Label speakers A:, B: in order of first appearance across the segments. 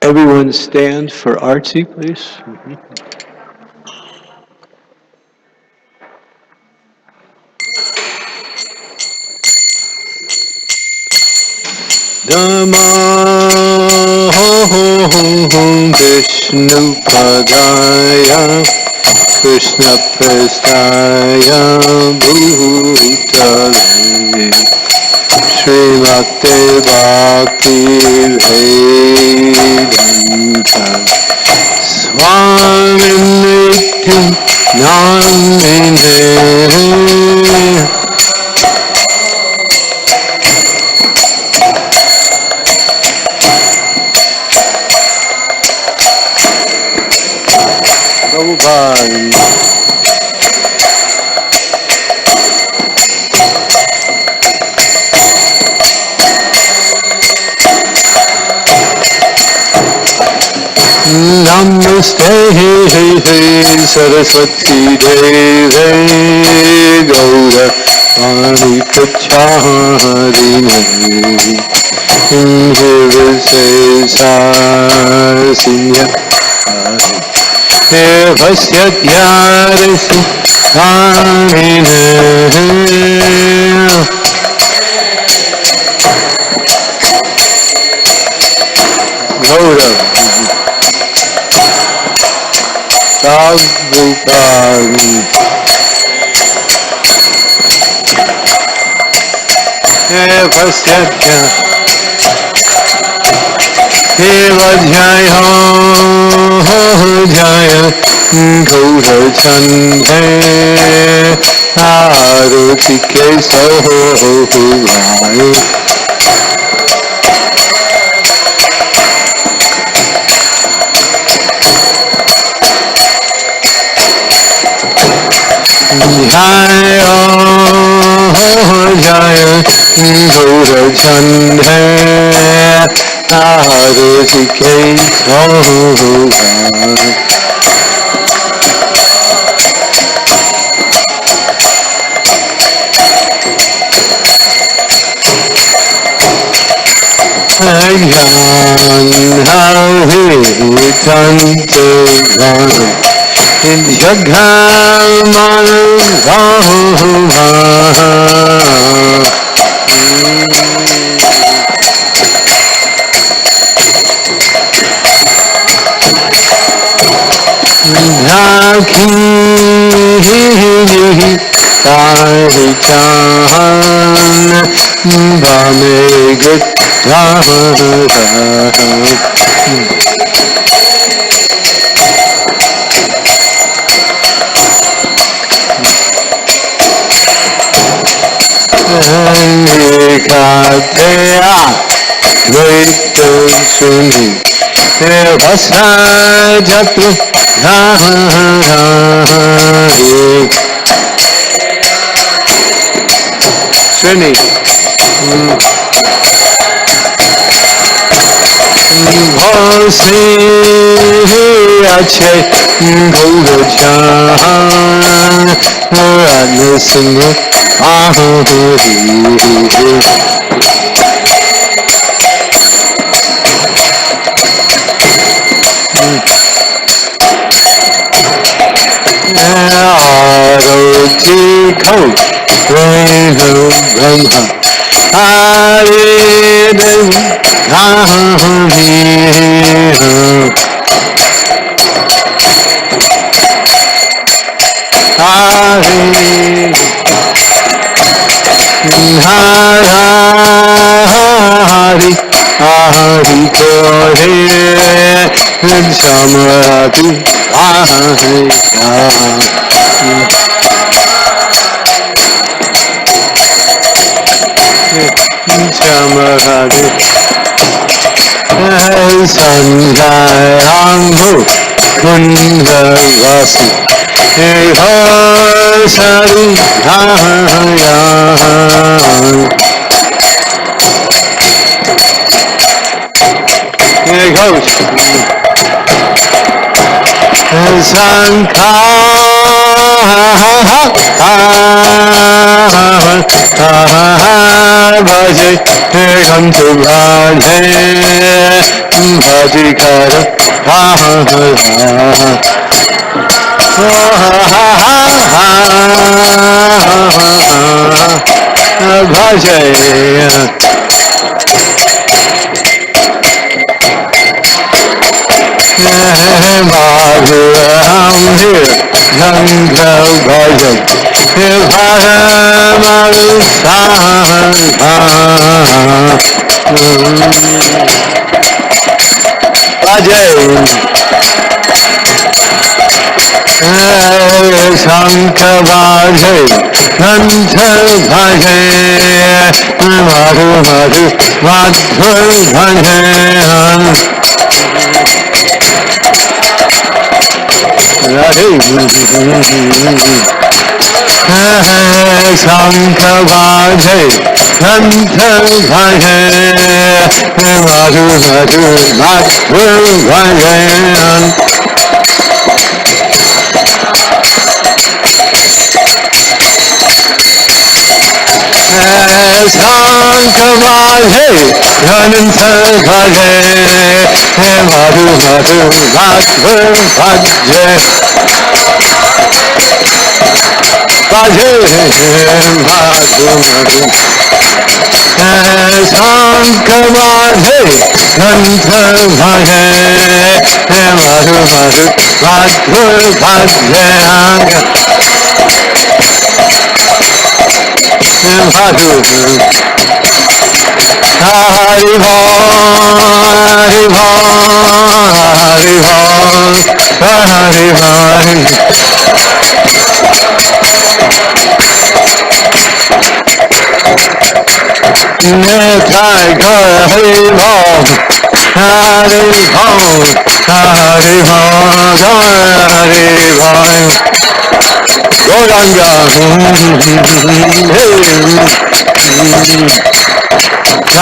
A: Everyone stand for Artsy, please. Namo Vishnu Padaya Krishna Prestaya Bhutale Srimate Bhakti Vedanta Swami Nitya Namine Prabhupada Namaste Saraswati Deve Gaura Pani Pracharini Hirvasesasinya Vasyadhyarasi Amine Gaura Prabhupada Vasyadhya Devadhyaya Jaya Gaura Chandre Arati Kesahohai Jaya Jaya Gaura Chandre Arati Kesahohai Srini Bhose Ache Gaurachan Radha Singh Ahuri Aroti Kau Brahma Hare Hari Kore Samrati Samarati Sanjayango Kundavasi Sari Here it goes. Sankara bhaje Ram Subhadhe Bhajikara bhaje Madhuram here Ganga bhajan Shankha bhaje Gantha bhaje Madhu madhu madhur bhaje Radhe Shankha bhaje Gantha bhaje Madhu madhu madhur bhaje Shankha bhaje Gantha bhaje Madhu madhu madhur bhaje bhaje madhu madhu Shankha bhaje Gantha bhaje Madhu madhu madhur bhaje Madhu Hari Bol Hari Bol Hari Bol Hari Bol Nitai Gaur Hari Bol Hari Bol Hari Bol Hari Bol Gauranga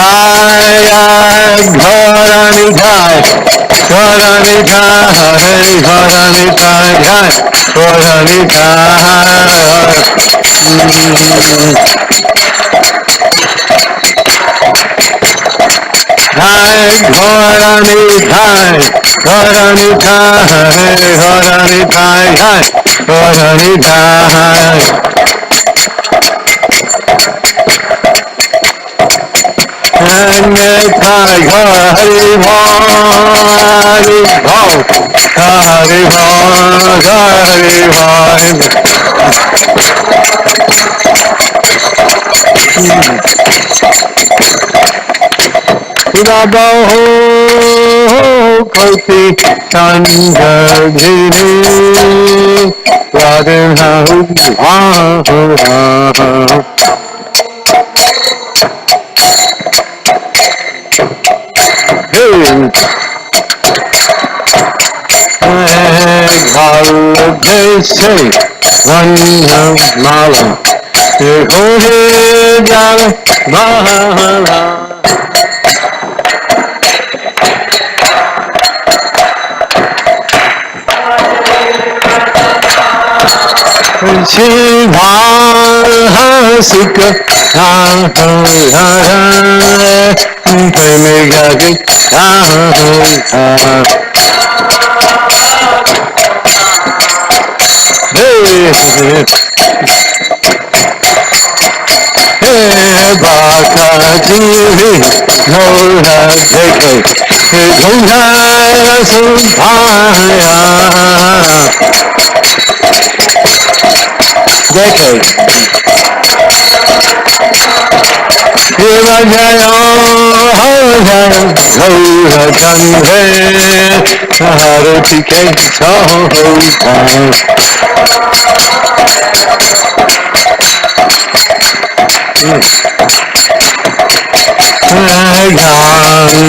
A: Jaya Radharani Jai Radharani Jai Radharani Jai Radharani Radharani Jai Radharani Jai Radharani Jai Radharani Jai Nitai Gaur Hari Bol Hari Bol Hari Bol Hari Bol Baho Koti Chandradhini Radharani Bharadese Vandhamala Hore Jala Mahala Shivahasika Premegadi Bhakti Gaura Deke Gungara Subhaya Deke Shiva Jaya Hara Gaura Chandre Harati Ke Soha Gandhavi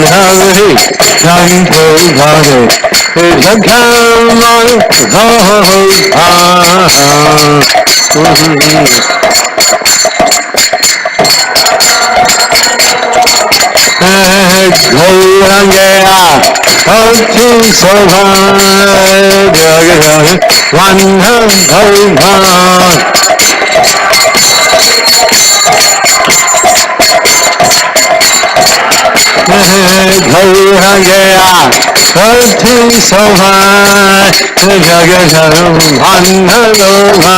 A: Gandhari Jaghamal Gaurangaya Bhakti Sobha Jagahari Vandham Bhaivan गया अर्थी शोभा जग धर्म भंग लोभा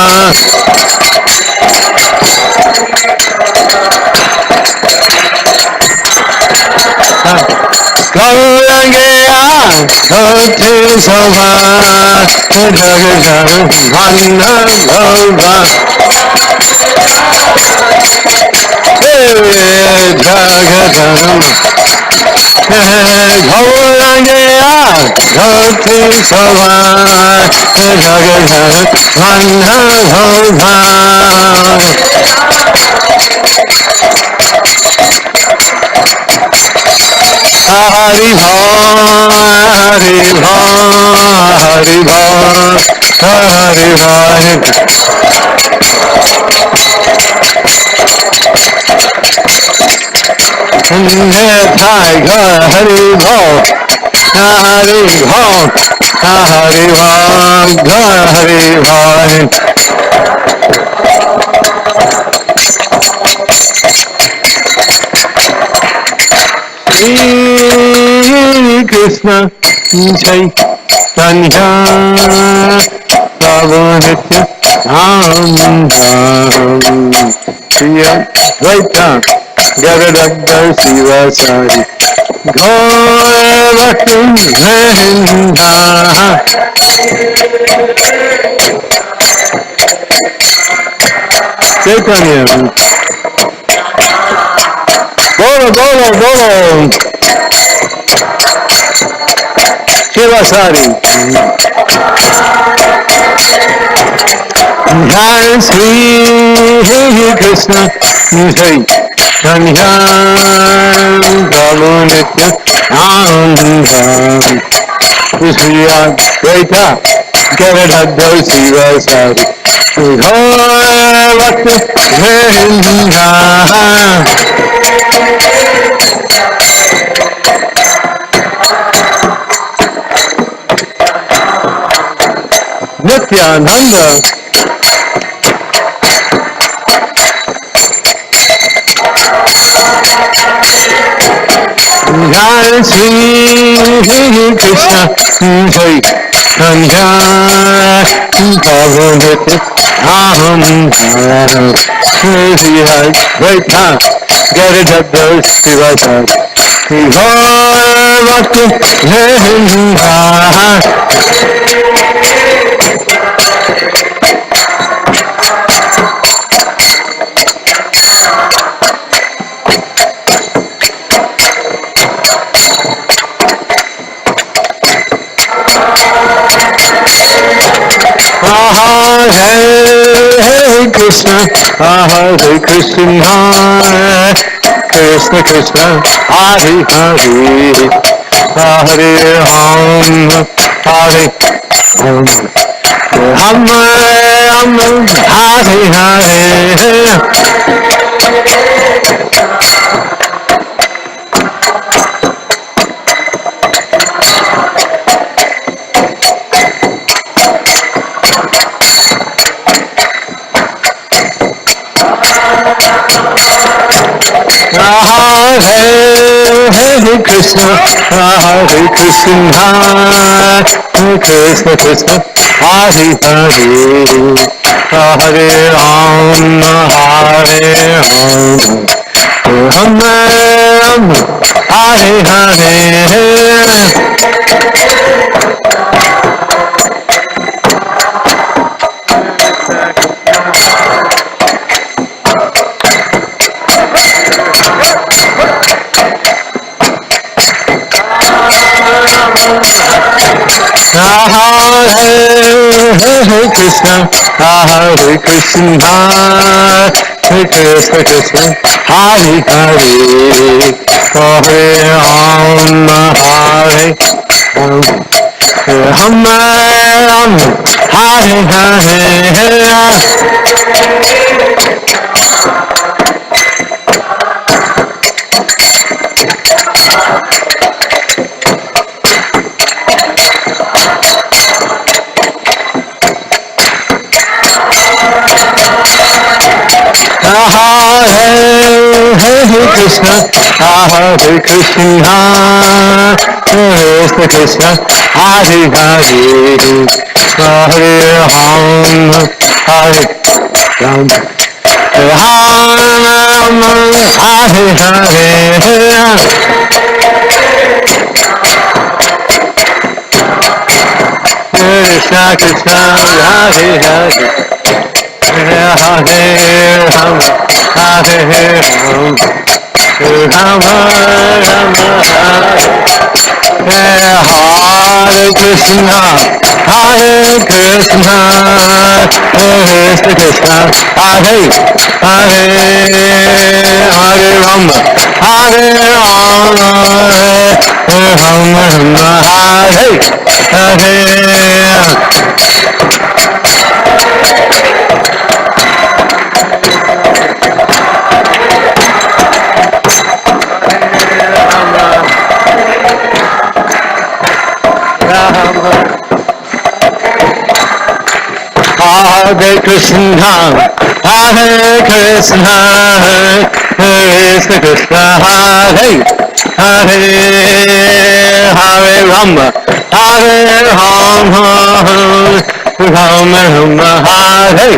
A: गौर गया अर्थी शोभा जग धर्म भंग लोभा जगधर्म घोर गया धरती सभा जगधर बंध भोभा हरि भो हरि भो हरि भो हरि भो Tiger, Hari Bho, Hari Bho, Hari Bho, Hari Bho. Shri Krishna, Chaitanya, Prabhu Nitya, Shri Advaita, Garadagdar Sivasari Gauravastu Vrinda Chaitanya Bolo Bolo Bolo Sivasari Jai Sri Krishna Jai Kanya Prabhu Nitya Ananda Shri Advaita Garadagdar Sivasari Gauravastu Vrinda Nityananda Jai Sri Krishna Jai Kanya Prabhu Nitya Ananda Shri Advaita Garadagdar Sivasari Gauravastu Vrinda Hare Krishna, Hare Krishna, Krishna Krishna, Hare Hare, Hare Ram, Hare Ram, Hare Hare. Hare Krishna, Hare Krishna, Krishna Krishna, Hare Hare, Hare Ram, Hare Ram, Hare Hare. Hare Krishna, Hare Krishna, Krishna Krishna, Hare Hare, Hare Ram, Hare Ram, Hare Hare. Hare Krishna, Hare Krishna, Krishna Krishna, Hare Hare, Hare Ram, Hare Ram, Ram Hare Hare, Krishna Krishna, Hare Hare, Hare Ram, Hare Ram, Rama Rama Hare Krishna, Hare Krishna, Krishna Krishna, Hare Hare, Hare Rama, Hare Rama, Rama Rama, Hare Hare. Hare Krishna, Hare Krishna, Krishna Krishna, Hare Hare, Hare Rama, Hare Rama, Rama Rama, Hare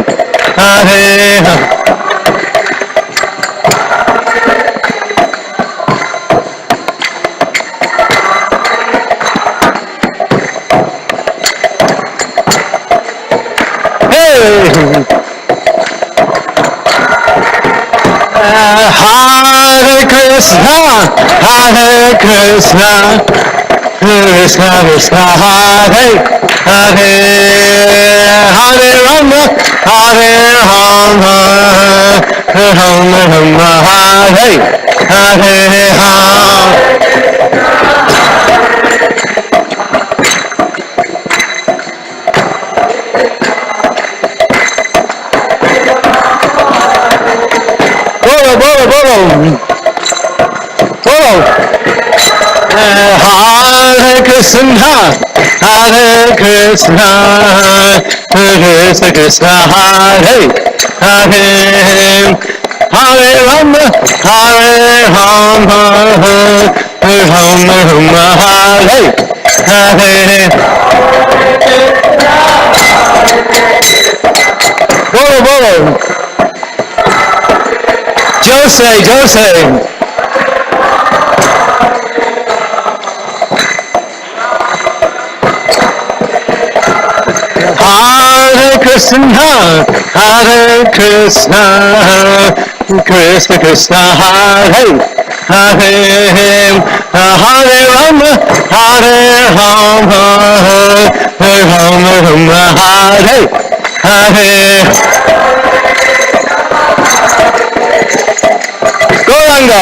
A: Hare. Hare Krishna, Hare Krishna, Krishna Krishna, Hare Hare, Hare Rama, Hare Rama, Rama Rama, Hare Hare. Bolo, bolo, bolo. Bolo. Hare Krishna, Hare Krishna, Krishna Krishna, Hare Hare, Hare Rama, Hare Rama, Rama Rama, Hare Hare. Bolo, bolo. Jose, Jose. Hare Krishna, Hare Krishna, Krishna Krishna, Hare Hare, Hare Rama, Hare Rama, Rama Rama, Hare Hare. Gauranga.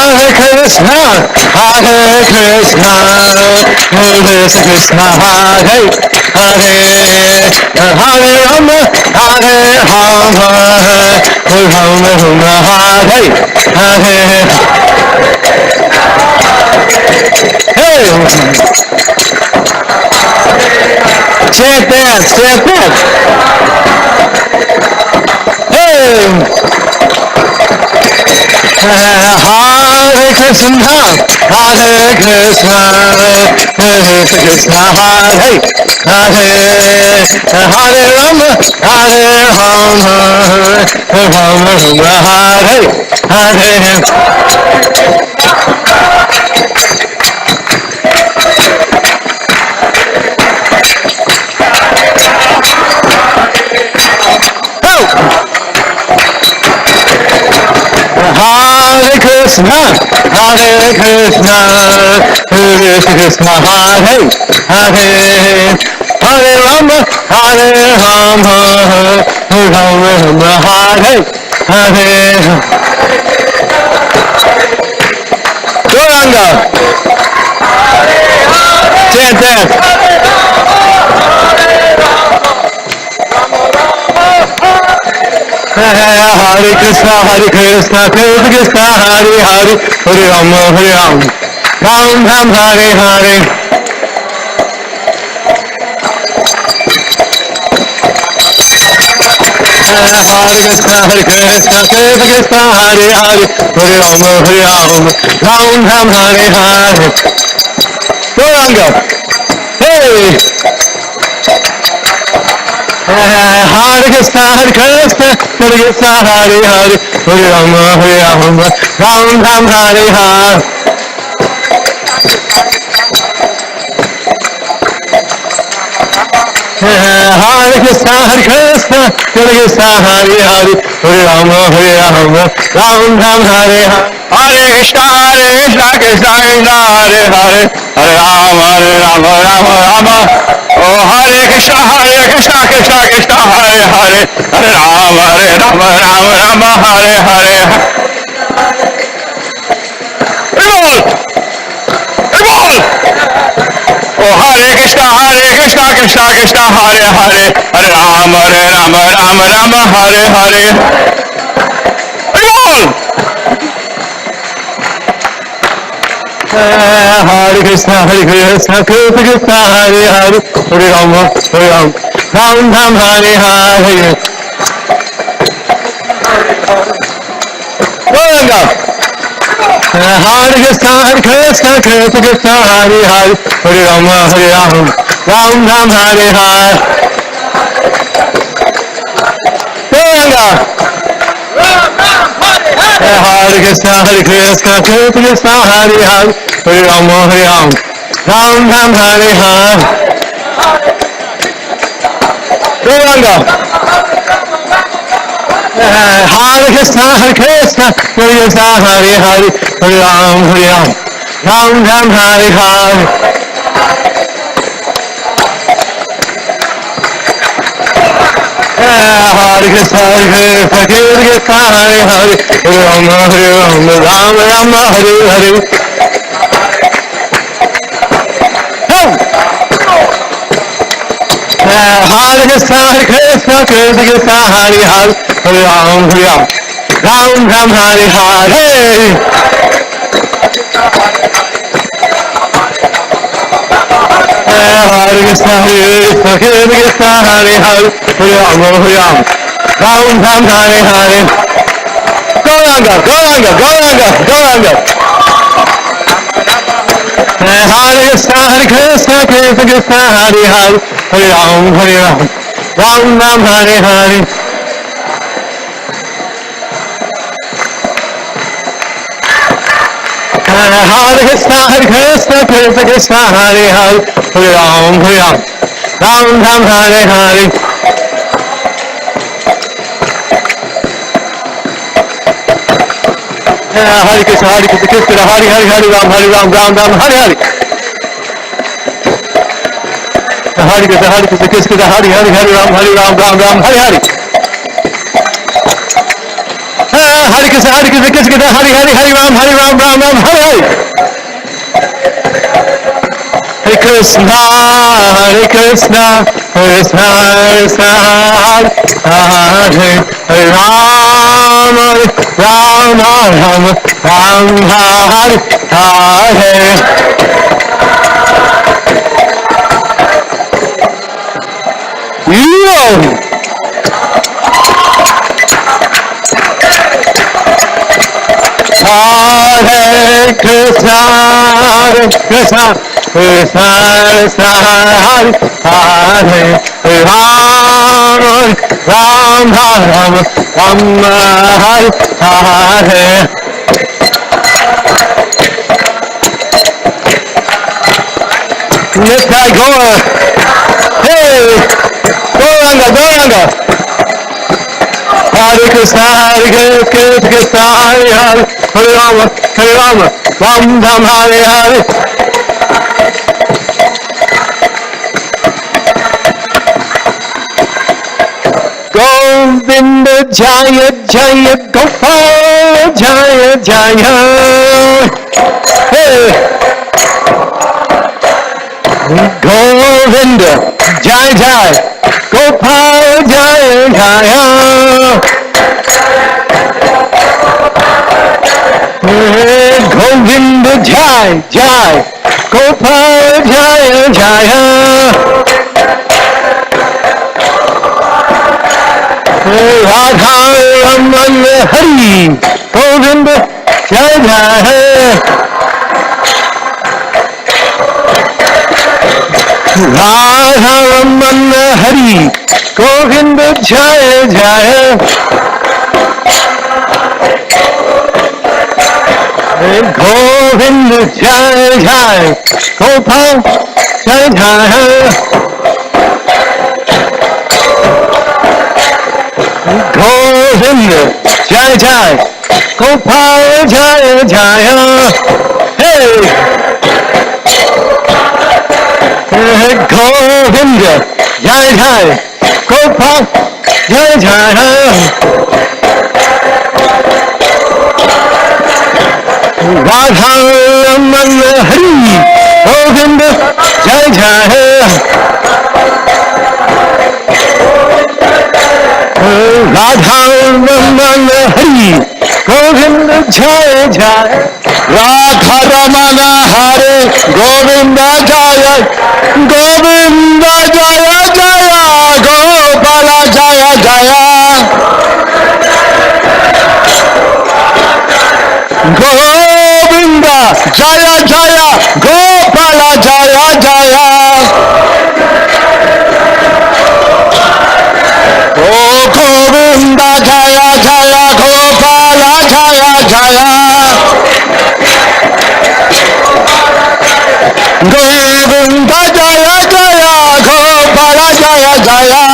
A: Hare Krishna, Hare Krishna, Krishna Krishna, Hare Hare, Hare Rama, Hare Rama, Rama Rama, Hare Hare. Hey! Chant that, chant that! Hey! Hare Krishna, Hare Krishna, Krishna Krishna, Hare Hare, Hare Rama, Hare Rama, Rama Rama, Hare Hare. Hare Krishna, Hare Krishna, Krishna Krishna, Hare Hare, Hare Rama, Hare Rama, Rama Rama, Hare Hare. Gauranga, chant that. Hare Krishna, Krishna Krishna, Hare Hare, Hare Rama, Hare Rama, Ram Ram Hare Hare. Hare Krishna, Hare Krishna, Krishna Krishna, Hare Hare, Hare Rama, Hare Rama, Ram Ram Hare Hare. Gauranga, hey! Hare Krishna, Hare Krishna, Krishna Krishna, Hare Hare, Hare Rama, Hare Rama, Ram Ram Hare Hare. Hare Krishna, Hare Krishna, Krishna Krishna, Hare Hare, Hare Rama, Hare Rama, Ram Ram Hare Hare. Hare Krishna, Krishna Krishna, Hare Hare, Hare Rama, Rama Rama. Oh, Hare Krishna, Krishna Krishna, Hare Hare, Hare Rama, Rama Rama, Hare Hare. Oh, Hare Krishna, Krishna Krishna, Hare Hare, Hare Rama, Rama Rama, Hare Hare. Hare Krishna, Krishna Krishna, Hare Hare, Hare Rama, Ram Ram, Hare Hare. Hare Krishna, Krishna Krishna, Hare Hare, Hare Rama, Ram Ram, Hare Hare. Hare Krishna, Krishna Krishna, Hare Hare, Hare Rama, Ram Ram, Hare Hare. Hare Krishna, Krishna Krishna, Hare Hare, Hare Ram, Ram Ram, Hare Hare. Hare Krishna, Krishna Krishna, Hare Hare, Hare Rama, Ram Ram, Hare Hare. Hare Krishna, Krishna Krishna, Hare Hare, Hare Ram, Ram Ram, Hare Hare. Hare Krishna, Krishna Krishna, Hare Hare, Hare Rama, Ram Ram, Hare Hare. Gauranga. Hare Krishna, Krishna Krishna, Hare Hare, Hare Ram, Ram Ram, Hare Hare. Hare Krishna, Krishna Krishna, Hare Hare, Hare Ram, Ram Ram, Hare Hare. Hare Krishna, Krishna, Hare Hare, Hare Ram, Ram Ram, Hare Hare. Hare Krishna, Krishna, Hare Hare, Hare Ram, Ram Ram, Hare Hare. Hare Krishna, Krishna, Hare Hare, Hare Ram, Ram Ram, Hare Hare. Hare Krishna, Krishna Krishna, Hare Hare Ram, Ram Hare Hare. Hare Krishna, Krishna Krishna, Hare Hare Ram, Ram Hare Hare. Nitai Gaur. Hey, Gauranga. Hare Krishna, Krishna, Hare Hare, Hare Rama, Ram Ram, Hare Hare. Govinda Jaya Jaya Gopal Jaya Jaya. Hey. Govinda Jaya Jaya Gopal Jaya Jaya. Govinda Jaya Jai Jai Gopal Jaya Jaya Radha Raman Hari Govind Jai Jai Radha Raman Hari Govind Jai Jai Govind Jai Jai Gopal Jai Jai Govind Jai Jai Gopal Jai Jai Hey Govind Jai Jai Gopal Jai Jai Radha Raman Hari Govind Jai Jai Radha Raman Hari Govind Jai Jai Radha Raman Hari Govind Jai Govind Jaya Jaya Gopala Jaya Jaya Govinda Jaya Jaya Gopala Jaya Jaya Oh Govinda Jaya Jaya Gopala Jaya Jaya Govinda Jaya Jaya Gopala Jaya Jaya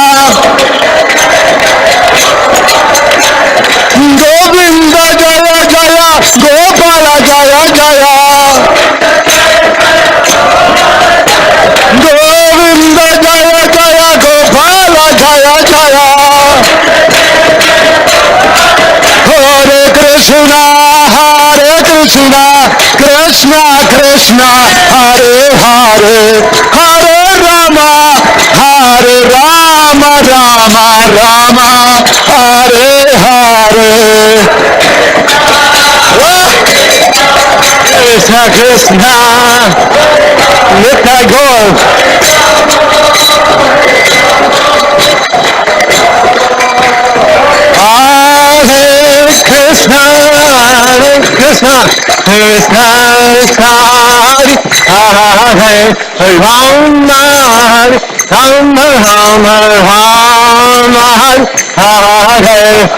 A: Govinda Jaya Jaya Gopala Jaya Jaya Govinda Jaya Jaya Gopala Jaya Jaya Hare Krishna Krishna Krishna Hare Hare Hare Rama Rama Rama Hare Hare Krishna Krishna Nitya Gaur Hare Krishna Krishna Krishna Hare Hare Rama Rama Rama Hare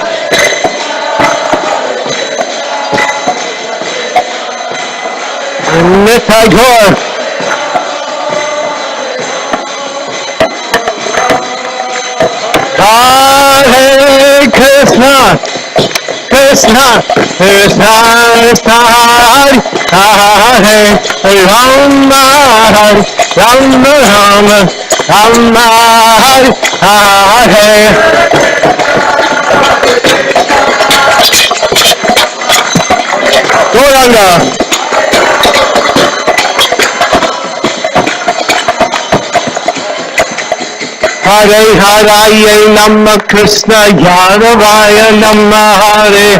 A: Nitya Gaur Hare Krishna Krishna Krishna Hare Hare Rama Rama Rama Hare Gauranga Hare Haraya Namah Krishna Yadavaya Namah Hare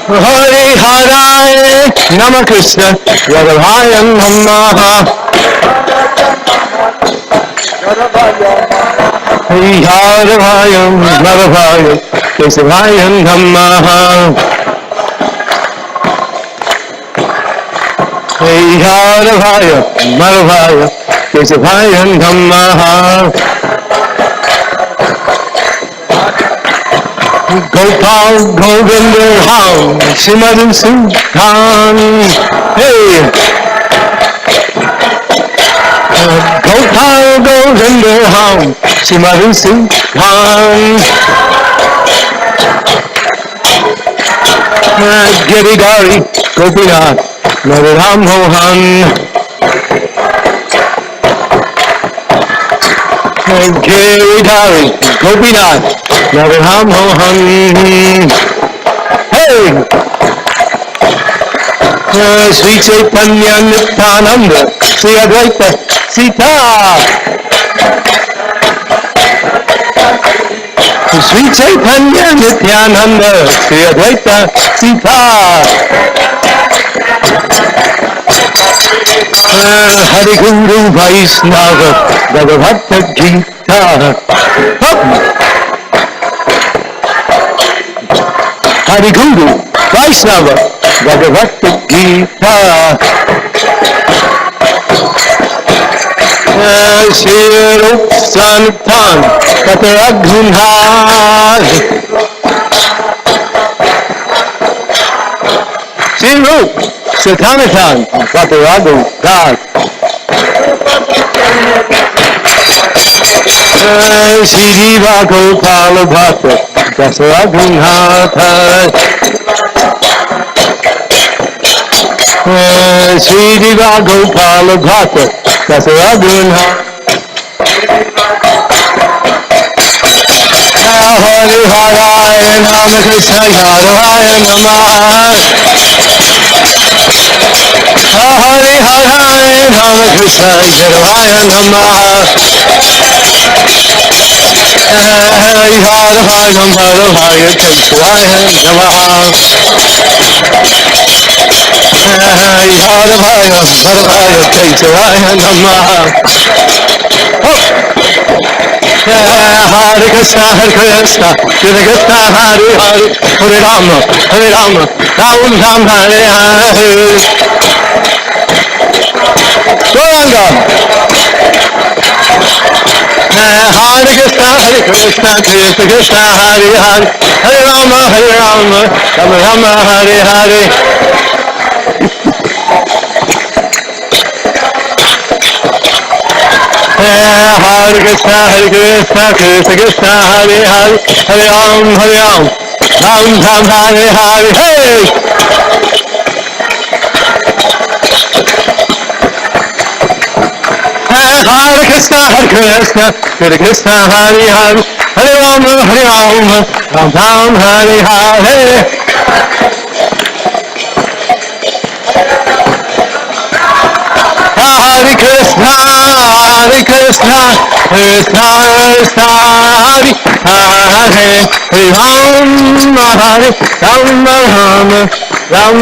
A: Hare Haraya Namah Krishna Yadavaya Namah Hare Haraya Madhavaya Kesavaya Namah Radhavaya Madhavaya Kesavaya Namah Gopal Govinda Ham Shrimadu Sudhan Hey Gopal Govinda Ham Shrimadu Sudhan Giridhari Gopinath Radharam Mohan Giridhari Gopinath Radharam Mohan Hey Sri Chaitanya Nityananda Sri Advaita Sita Sri Chaitanya Nityananda Sri Advaita Sita Hari Guru Vaishnava Bhagavata Gita Hari Guru Vaishnava Bhagavata Gita Shri Rup Sanatan Tataragunhar Shri Rup Sanatan Tataragunhar Shri Diva Gopala Bhatta Tataragunhar Shri Diva Gopala Bhatta Tataragunhar Hari Haraya Nama Krishna Haraya Namah Hari Haraya Nama Krishna Haraya Namah Hari Haraya Namah Krishna Namah Hari Haraya Krishna Namah Hare Krishna, Krishna Krishna, Hare Hare, Hare Rama, Ram Ram, Hare Hare. Goranga. Hare Krishna, Krishna Krishna, Hare Hare, Hare Rama, Rama Rama, Hare Hare. Hare Krishna, Krishna Krishna, Hare Hare, Hare Ram, Ram Ram, Hare Hare. Hey! Hare Krishna, Krishna Hare Hare, Hare Ram, Ram Ram, Hare Hare. Hare Krishna, Krishna Krishna, Hare Hare, Hare Ram, Ram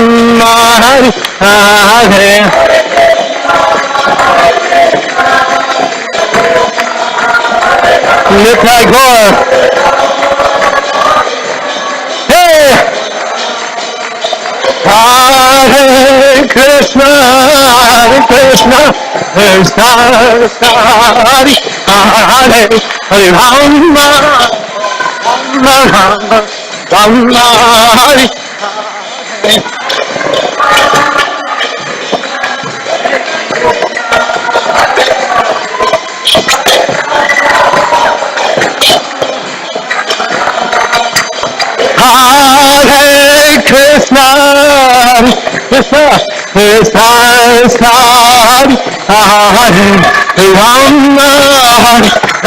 A: Hare Hare. Nitai Gaur. Hey! Hare Krishna, Krishna Krishna, Hare Hare, Hare Rama, Rama Hare. Hare Krishna, Krishna Krishna, Hare Hare,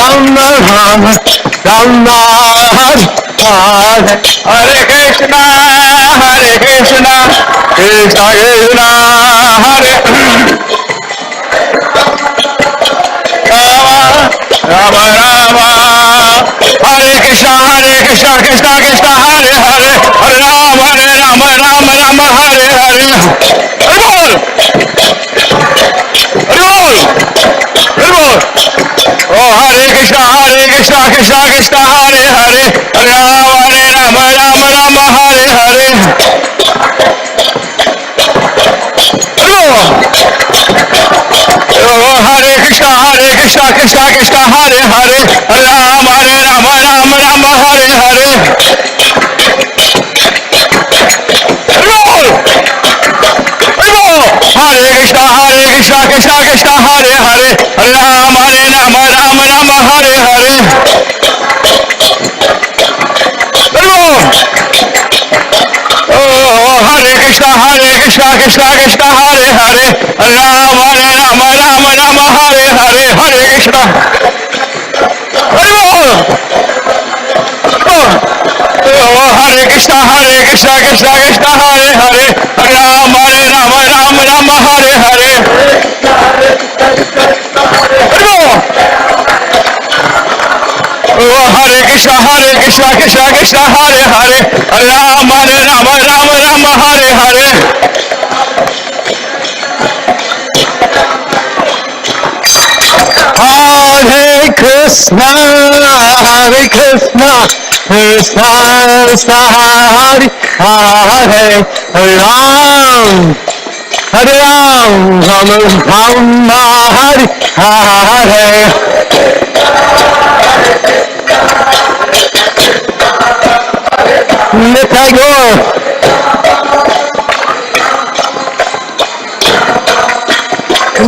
A: Rama, Rama Hare Hare. Hare Krishna, Krishna Krishna, Hare Rama Rama. Hare Krishna, Krishna Krishna, Hare Hare, Hare Rama, Rama Hare Hare. Hare Bol, Hare Bol. Oh Hare Krishna, Krishna Krishna, Hare Hare, Hare Rama, Rama Hare Hare. Hare Bol. Oh Hare Krishna, Krishna Krishna, Hare Hare, Hare Rama, Rama Hare Hare. Hare Bol. Hare Krishna, Krishna Hare Hare, Hare Rama, Rama Hare Hare. Hare Bol. Oh Hare Krishna, Krishna Hare Hare, Hare Rama, Rama Hare Hare. Hare Krishna. Hare Bol. Oh Hare Krishna, Krishna Hare Hare, Hare Rama, Rama Hare Hare. Hare Bol. Oh Hare Krishna, Krishna Krishna, Hare Hare, Hare Rama, Rama Rama, Hare Hare. Hare Krishna, Krishna Krishna, Hare Hare, Hare Ram, Hare Ram, Rama Rama, Hare Hare. Nitai Gaur.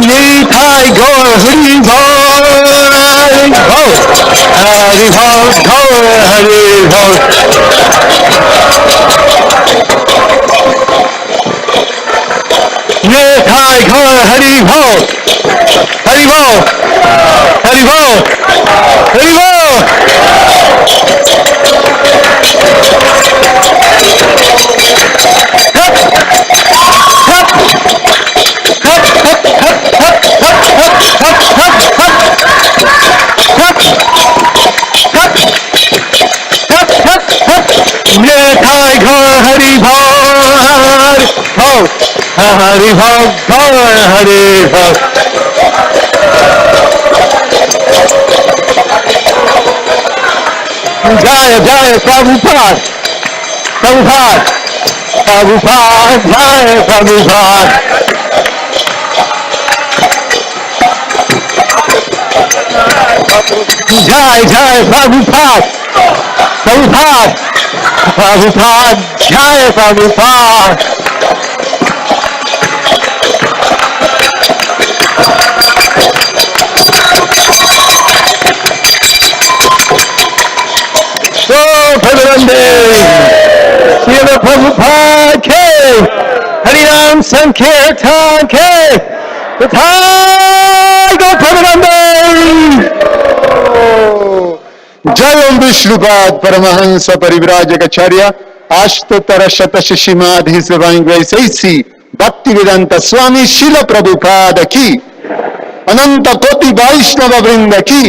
A: Nitai Gaur, Hari Bol, Hari Bol, Hari Bol, Hari Bol. Nitai Gaur, Hari Bol, Hari Bol, Hari Bol, Hari Bol. Nitai Gaur, Hari Bol, Hari Bol, Hari Bol. Jaya Jaya Prabhupada, Prabhupada, Prabhupada, Jaya Prabhupada. Jai Jai Prabhupada, Prabhupada, Prabhupada, Jai Prabhupada. So Prabhupada, Srila Prabhupada Ke, Harinam Sankirtan Ke, Tathai Go Prabhupada. जय ओम विष्णुपाद परमहंस परिव्राजकाचार्य अष्टोत्तर शत शिशिमाधि वैसैसी भक्ति वेदांत स्वामी शिल प्रभुपाद की अनंत कोटि वैष्णव वृंद की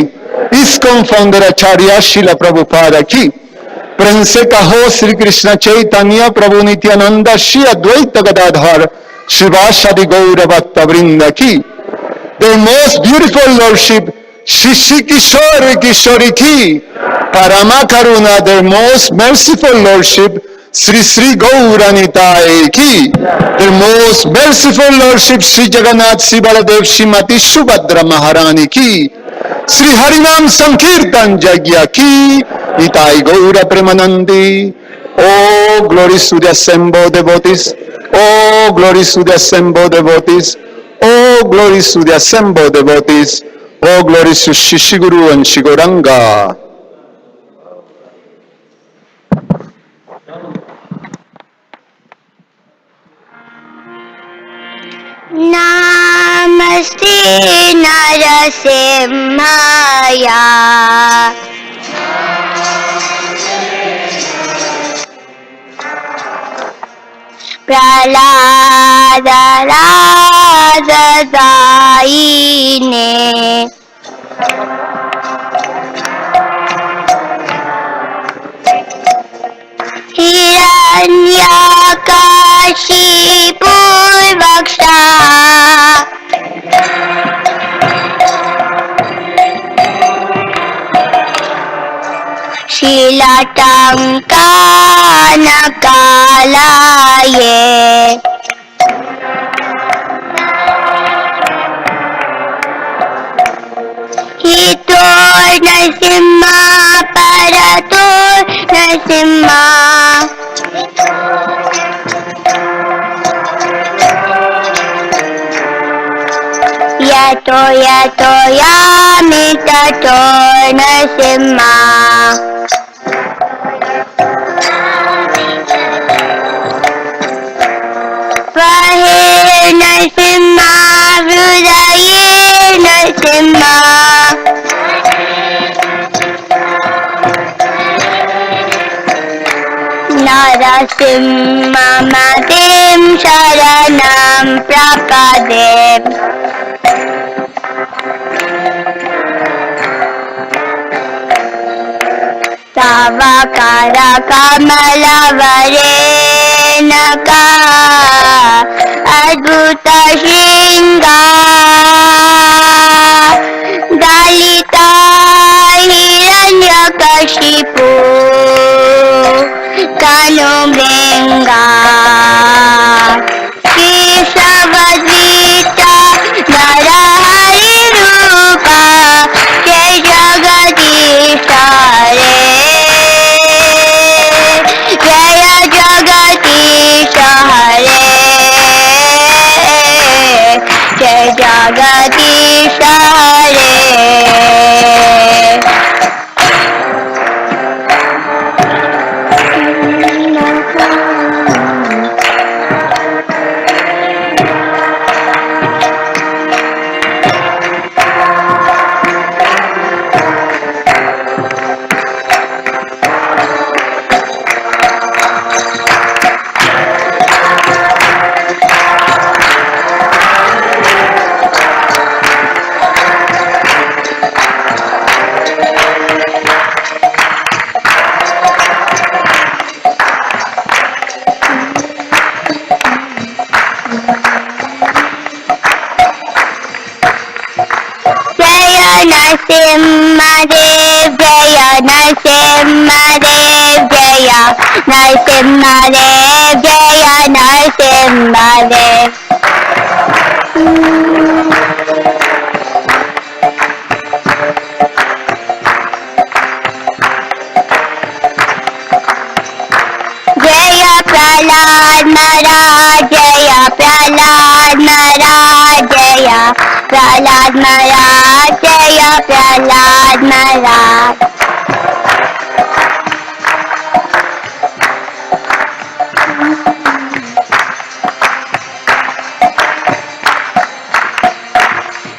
A: ISKCON founder आचार्य शिल प्रभुपाद की प्रेम से कहो श्री कृष्ण चैतन्य प्रभु नित्यानंद श्री अद्वैत गदाधर शिवासादि गौर भक्त वृंद की the most beautiful lordship Shri Kishore Kishori ki Parama Karuna, their most merciful Lordship, Sri Sri Gauranitai ki, their most merciful Lordship, Sri Jagannath, Sri Baladev, Srimati Subhadra Maharani ki, Sri Harinam Sankirtan Jagya ki, Nitai Gaura Premanandi. Oh, glories to the assembled devotees. Oh, glories to the assembled devotees. Oh, glories to the assembled devotees. Oh, glories to Shishiguru and Shigoranga.
B: Namaste Narasimhaya. Prahlada Radharani. Hiranyakashipu Vaksha. Shilatankanakalaye. Hitor Nasimha Parator Nasimha. Yato yato yamitato Nasimha. Vahir Nasimha Vrudayir Nasimha. Narasimha Madim Sharanam Prapadem. Tavakara Kamalavarena Adbhuta Shringa Dalita Hiranyakashipu Kanumringa Keshavadvita Narahari Rupa Jai Jagadisha Jaya Jagadisha Hare Jai Jagadisha Hare Narasimhadev Jaya Narasimhadev Jaya Narasimhadev Jaya Narasimhadev Jaya Prahlad Maharaj Jaya Prahlad Maharaj Jaya Prahlad Maharaj Jaya Prahlad Maharaj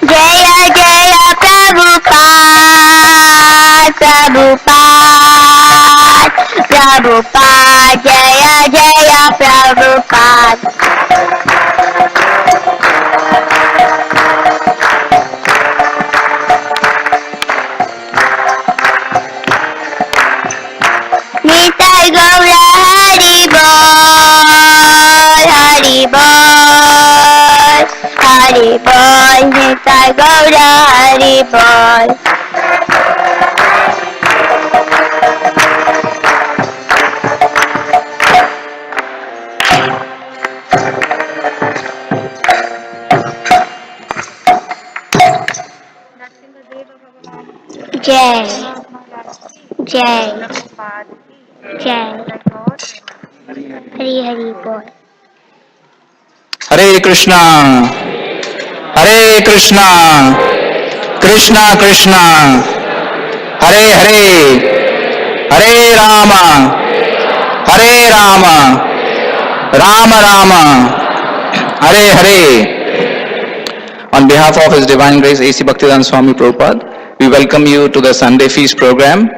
B: Jaya Jaya Prabhupada Prabhupada Prabhupada Jaya Jaya Prabhupada Nitai Gaura Hari Bol Hari Bol Hari Bol Nitai Gaura Hari Bol Jai Jai Jai Hari Hari Bol
A: Hare Krishna, Hare Krishna, Krishna Krishna, Hare Hare, Hare Rama, Hare Rama, Rama Rama, Hare Hare. On behalf of His Divine Grace A.C. Bhaktivedanta Swami Prabhupada, we welcome you to the Sunday Feast program.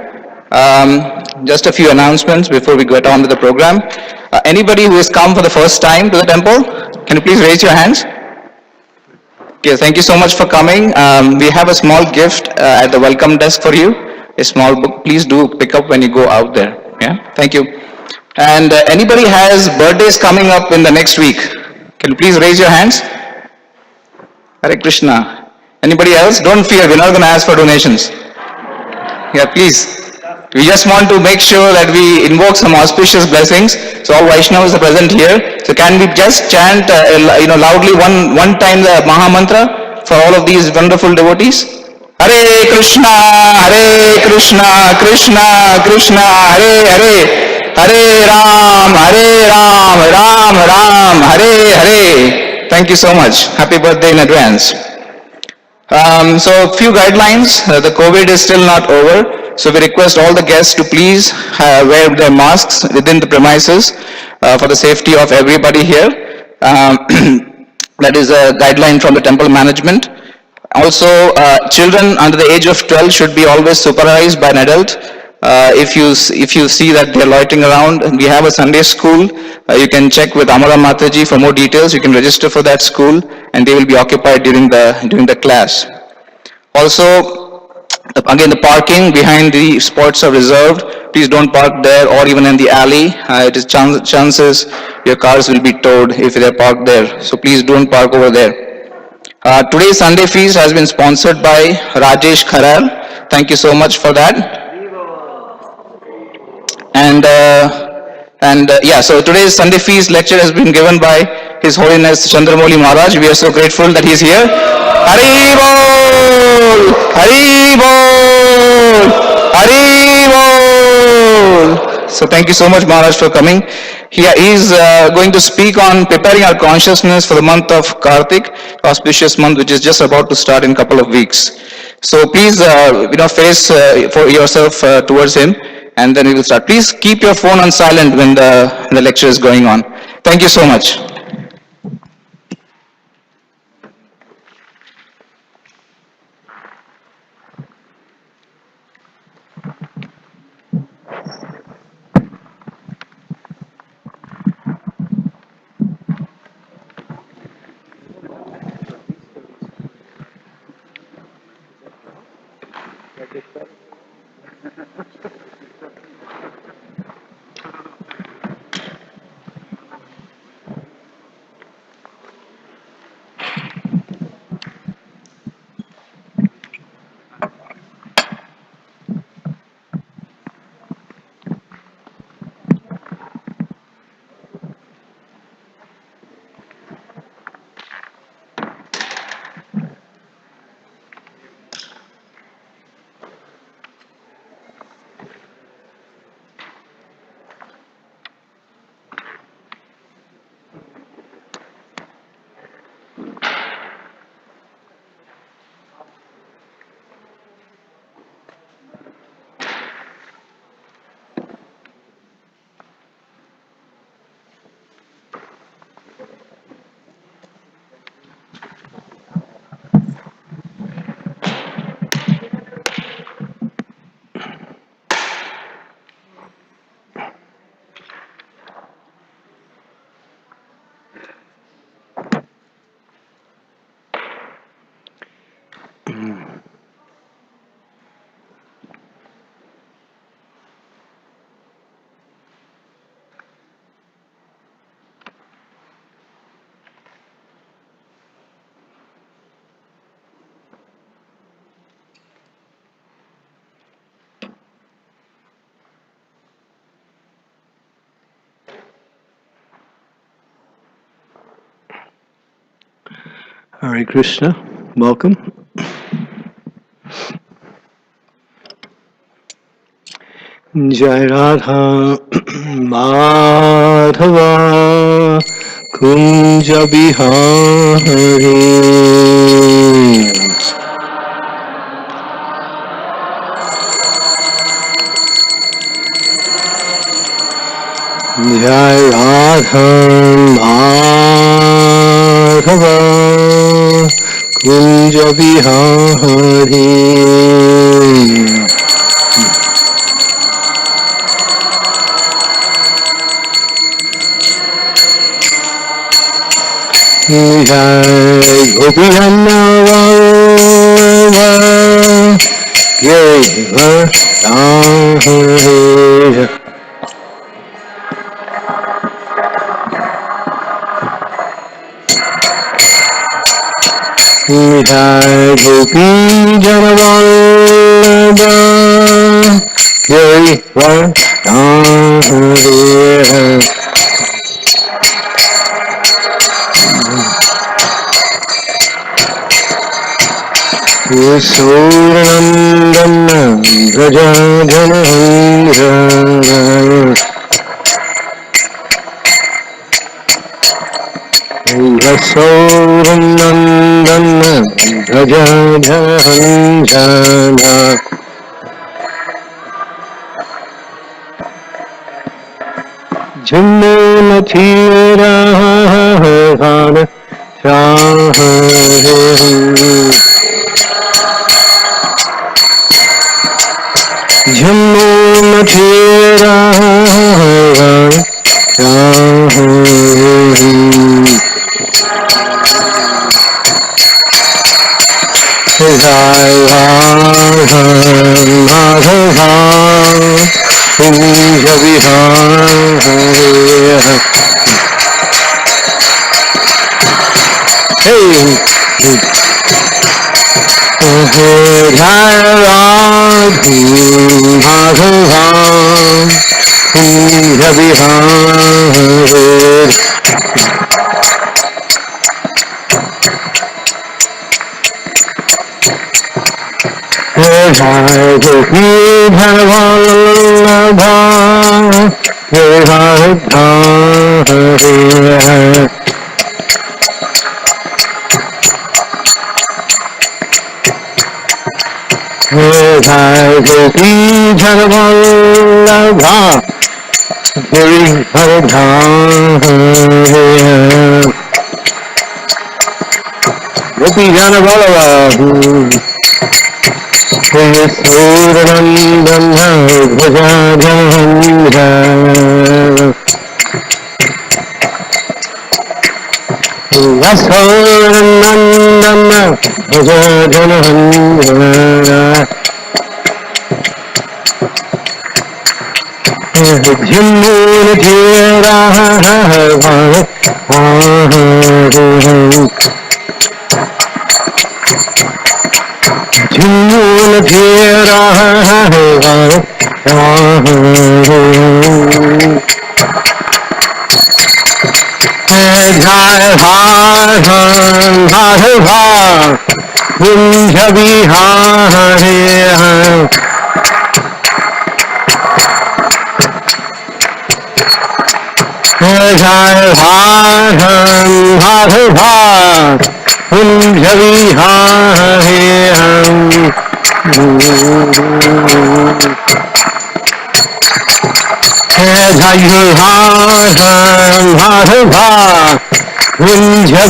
A: Just a few announcements before we get on to the program. Anybody who has come for the first time to the temple, can you please raise your hands? Okay, thank you so much for coming. We have a small gift at the welcome desk for you, a small book. Please do pick up when you go out there. Yeah, thank you. And anybody has birthdays coming up in the next week, can you please raise your hands? Hare Krishna. Anybody else? Don't fear, we're not going to ask for donations. Yeah, please. We just want to make sure that we invoke some auspicious blessings. So all Vaishnavas are present here. So can we just chant, loudly one time the Maha Mantra for all of these wonderful devotees? Hare Krishna, Hare Krishna, Krishna Krishna, Hare Hare, Hare Ram, Ram Ram, Hare Hare. Thank you so much. Happy birthday in advance. So a few guidelines. The COVID is still not over. So we request all the guests to please wear their masks within the premises for the safety of everybody here. That is a guideline from the temple management. Also, children under the age of 12 should be always supervised by an adult. If you see that they're loitering around, we have a Sunday school. You can check with Amara Mataji for more details. You can register for that school, and they will be occupied during the class. Also, again, the parking behind the spots are reserved
C: please don't park there or even in the alley. It is chances your cars will be towed if they are parked there. So please don't park over there. Today's Sunday feast has been sponsored by Rajesh Kharal. Thank you so much for that. And so today's Sunday feast lecture has been given by His Holiness Chandramouli Maharaj. We are so grateful that he is here. Hari Bol! Hari Bol! Hari Bol! So thank you so much, Maharaj, for coming. He is going to speak on preparing our consciousness for the month of Kartik, auspicious month which is just about to start in a couple of weeks. So please, face for yourself towards him, and then we will start. Please keep your phone on silent when the lecture is going on. Thank you so much.
A: Hare Krishna, welcome. Jai Radha Madhava Kunja Bihari Jai Radha Madhava Kunja Bihari Jai Gopinanda Vallabha Jai Radharani Jai Gopinanda Vallabha Jai Radharani Surandana Brajajanandra Surandana Brajajanandra Jumno Mathira Hara Jammu Mathura Jai Radha Madhava Gopi Jana Balava, Suranandana Bhajajahandra, Vasoranandana Bhajajahandra, Jimuna Jira, Jimuna Jira, Jai Bhadha, Kunja Vihari, Jai Bhadha, Kunja Vihari, Jai Bhadha, Kunja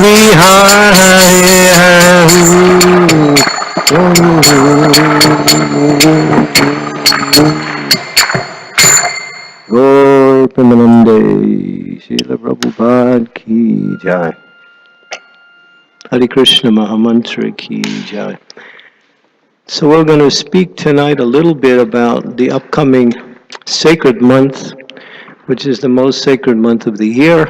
A: Gopanande, Srila Prabhupada ki jai. Hare Krishna Mahamantra ki jai. So we're going to speak tonight a little bit about the upcoming sacred month, which is the most sacred month of the year.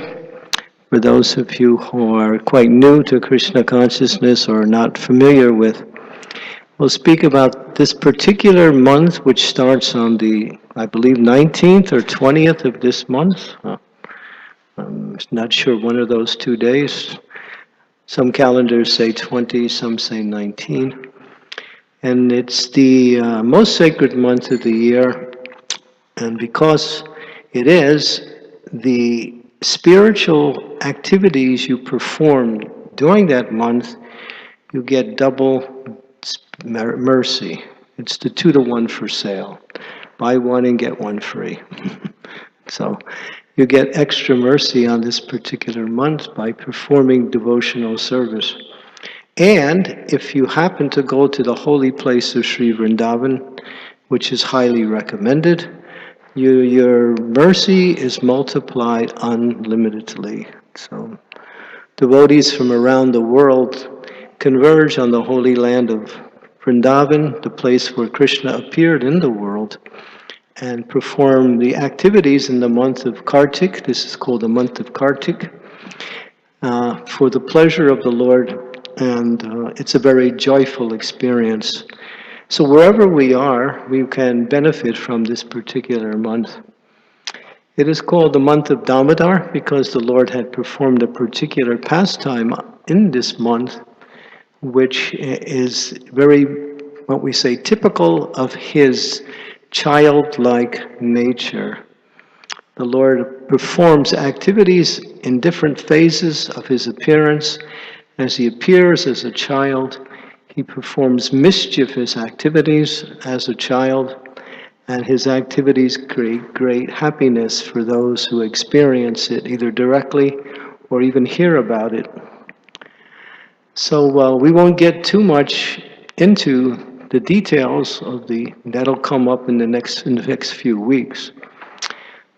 A: For those of you who are quite new to Krishna consciousness or not familiar with, we'll speak about this particular month, which starts on the, I believe, 19th or 20th of this month. I'm not sure, one of those 2 days. Some calendars say 20, some say 19. And it's the most sacred month of the year. And because it is, the spiritual activities you perform during that month, you get double mercy. It's the 2-to-1 for sale. Buy one and get one free. So you get extra mercy on this particular month by performing devotional service. And if you happen to go to the holy place of Sri Vrindavan, which is highly recommended, your mercy is multiplied unlimitedly. So devotees from around the world converge on the holy land of Vrindavan, the place where Krishna appeared in the world, and perform the activities in the month of Kartik. This is called the month of Kartik, for the pleasure of the Lord, and it's a very joyful experience. So wherever we are, we can benefit from this particular month. It is called the month of Damodar because the Lord had performed a particular pastime in this month, which is very, what we say, typical of his childlike nature. The Lord performs activities in different phases of his appearance. As he appears as a child, he performs mischievous activities as a child, and his activities create great happiness for those who experience it, either directly or even hear about it. So we won't get too much into the details of that'll come up in the next few weeks.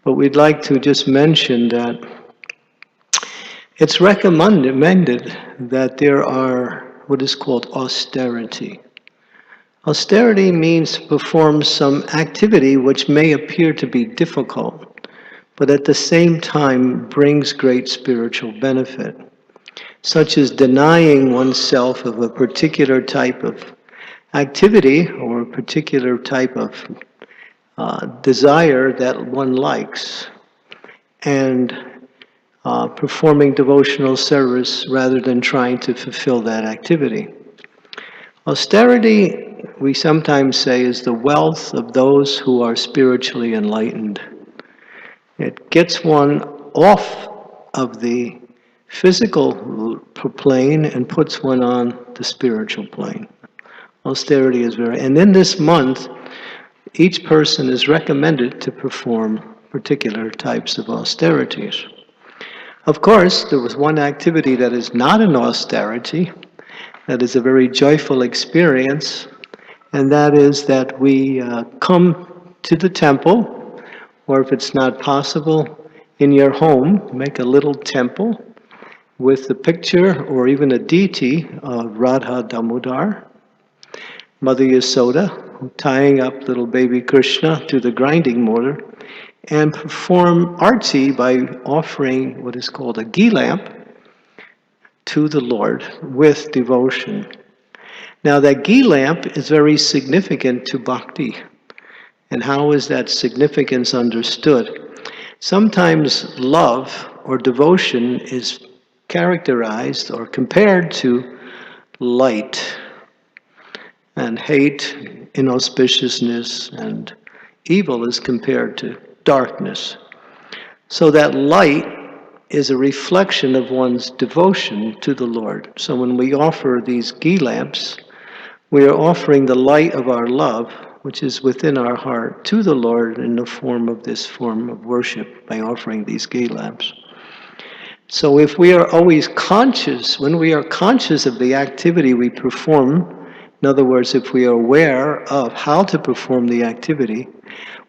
A: But we'd like to just mention that it's recommended that there are what is called austerity.
D: Austerity means to perform some activity which may appear to be difficult, but at the same time brings great spiritual benefit, such as denying oneself of a particular type of activity or a particular type of desire that one likes, and performing devotional service rather than trying to fulfill that activity. Austerity, we sometimes say, is the wealth of those who are spiritually enlightened. It gets one off of the physical plane and puts one on the spiritual plane. Austerity is very, and in this month, each person is recommended to perform particular types of austerities. Of course, there was one activity that is not an austerity, that is a very joyful experience, and that is that we come to the temple, or if it's not possible, in your home, make a little temple with the picture or even a deity of Radha Damodar, Mother Yasoda, tying up little baby Krishna to the grinding mortar, and perform arti by offering what is called a ghee lamp to the Lord with devotion. Now that ghee lamp is very significant to bhakti. And how is that significance understood? Sometimes love or devotion is characterized or compared to light, and hate, inauspiciousness, and evil is compared to darkness. So that light is a reflection of one's devotion to the Lord. So when we offer these ghee lamps, we are offering the light of our love, which is within our heart, to the Lord in the form of this form of worship by offering these ghee lamps. So if we are always conscious, when we are conscious of the activity we perform, in other words, if we are aware of how to perform the activity,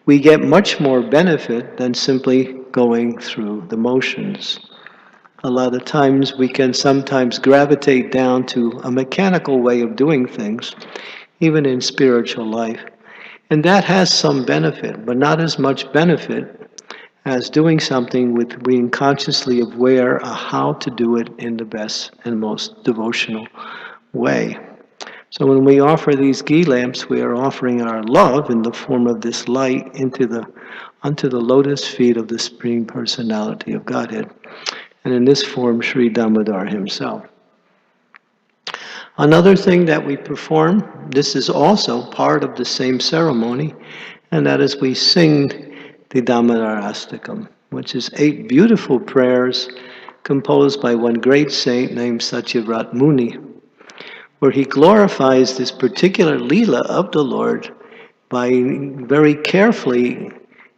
D: we get much more benefit than simply going through the motions. A lot of times we can sometimes gravitate down to a mechanical way of doing things, even in spiritual life. And that has some benefit, but not as much benefit as doing something with being consciously aware of how to do it in the best and most devotional way. So when we offer these ghee lamps, we are offering our love in the form of this light unto the lotus feet of the Supreme Personality of Godhead. And in this form, Sri Damodar himself. Another thing that we perform, this is also part of the same ceremony, and that is we sing the Damodar Astakam, which is 8 beautiful prayers composed by one great saint named Satyavrat Muni, where he glorifies this particular Leela of the Lord by very carefully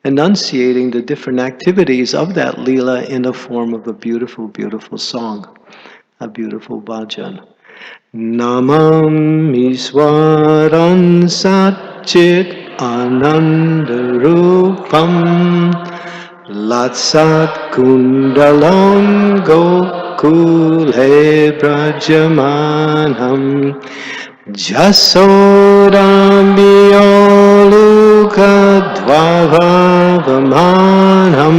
D: enunciating the different activities of that Leela in the form of a beautiful, beautiful song, a beautiful bhajan. Namam Iswaran Satchit Ananda Rupam Latsat Kundalam Gokule Brajamanam Jasodambioluka Dvavavamanam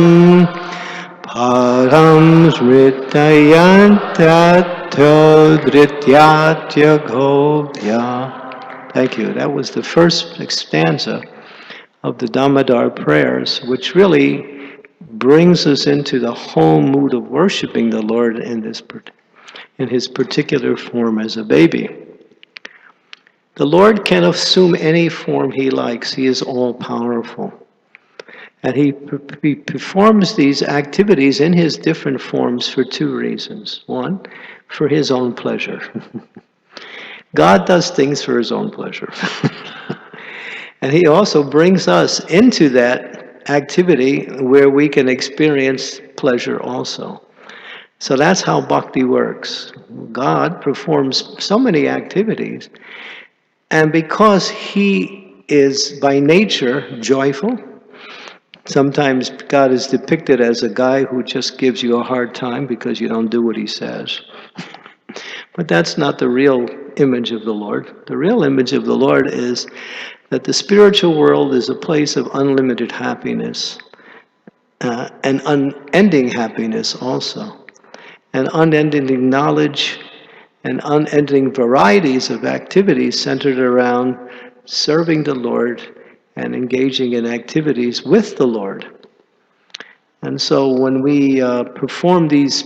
D: Param Smritayantatyo Dhrityatya Gopya. Thank you. That was the first stanza of the Damodar prayers, which really brings us into the whole mood of worshiping the Lord in his particular form as a baby. The Lord can assume any form he likes. He is all-powerful. And he performs these activities in his different forms for 2 reasons. One, for his own pleasure. God does things for his own pleasure. And he also brings us into that activity where we can experience pleasure also. So that's how bhakti works. God performs so many activities, and because he is by nature joyful, sometimes God is depicted as a guy who just gives you a hard time because you don't do what he says. But that's not the real image of the Lord. The real image of the Lord is that the spiritual world is a place of unlimited happiness, and unending happiness also, and unending knowledge, and unending varieties of activities centered around serving the Lord and engaging in activities with the Lord. And so when we perform these,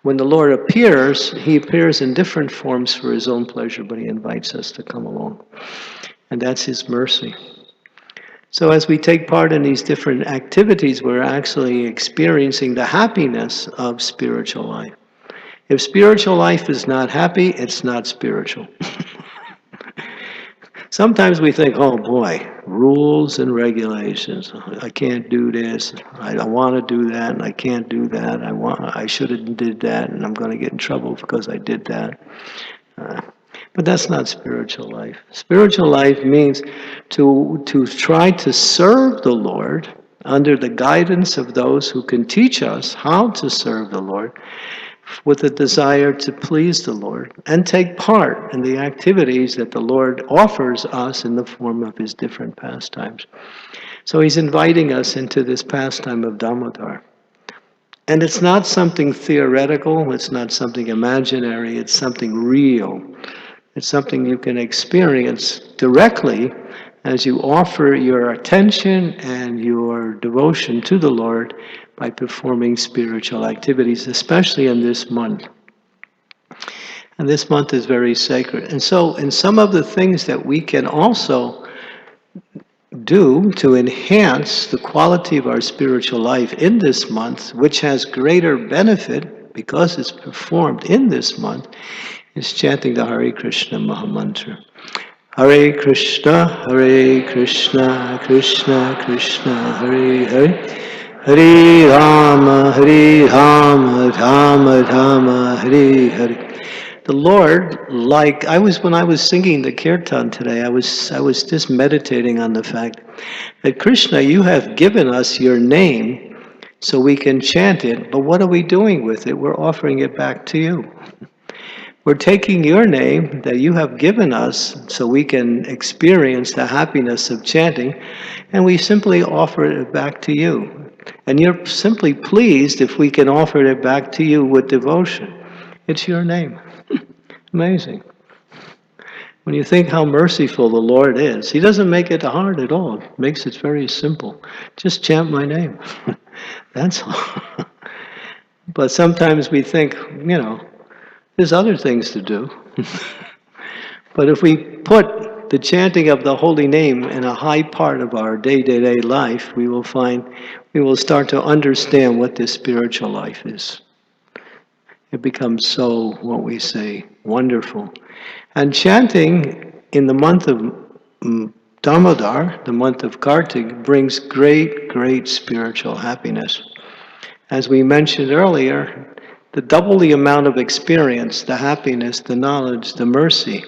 D: when the Lord appears, he appears in different forms for his own pleasure, but he invites us to come along. And that's his mercy. So as we take part in these different activities, we're actually experiencing the happiness of spiritual life. If spiritual life is not happy, it's not spiritual. Sometimes we think, oh boy, rules and regulations. I can't do this. I want to do that, and I can't do that. I should have did that, and I'm going to get in trouble because I did that. But that's not spiritual life. Spiritual life means to try to serve the Lord under the guidance of those who can teach us how to serve the Lord, with a desire to please the Lord and take part in the activities that the Lord offers us in the form of his different pastimes. So he's inviting us into this pastime of Damodar. And it's not something theoretical, it's not something imaginary, it's something real. It's something you can experience directly as you offer your attention and your devotion to the Lord by performing spiritual activities, especially in this month. And this month is very sacred. And so in some of the things that we can also do to enhance the quality of our spiritual life in this month, which has greater benefit because it's performed in this month, is chanting the Hare Krishna Mahamantra. Hare Krishna, Krishna Krishna, Hare Hare. Hare Rama, Rama Rama, Hare Hare. The Lord, when I was singing the kirtan today, I was just meditating on the fact that Krishna, you have given us your name so we can chant it, but what are we doing with it? We're offering it back to you. We're taking your name that you have given us so we can experience the happiness of chanting, and we simply offer it back to you. And you're simply pleased if we can offer it back to you with devotion. It's your name. Amazing. When you think how merciful the Lord is, he doesn't make it hard at all. He makes it very simple. Just chant my name. That's all. But sometimes we think, there's other things to do. But if we put the chanting of the holy name in a high part of our day-to-day life, we will start to understand what this spiritual life is. It becomes so, what we say, wonderful. And chanting in the month of Damodar, the month of Kartik, brings great, great spiritual happiness. As we mentioned earlier, double the amount of experience, the happiness, the knowledge, the mercy,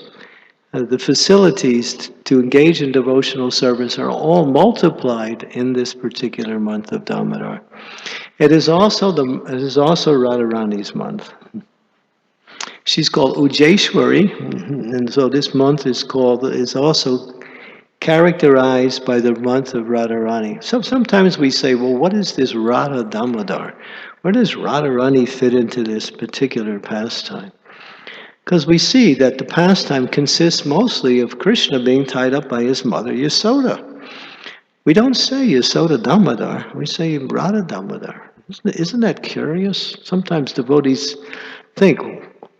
D: the facilities to engage in devotional service are all multiplied in this particular month of Damodar. It is also Radharani's month. She's called Ujeshwari, and so this month is also characterized by the month of Radharani. So sometimes we say, well, what is this Radha Damodar? Where does Radharani fit into this particular pastime? Because we see that the pastime consists mostly of Krishna being tied up by his mother Yasoda. We don't say Yasoda Damodar, we say Radha Damodar. Isn't that curious? Sometimes devotees think,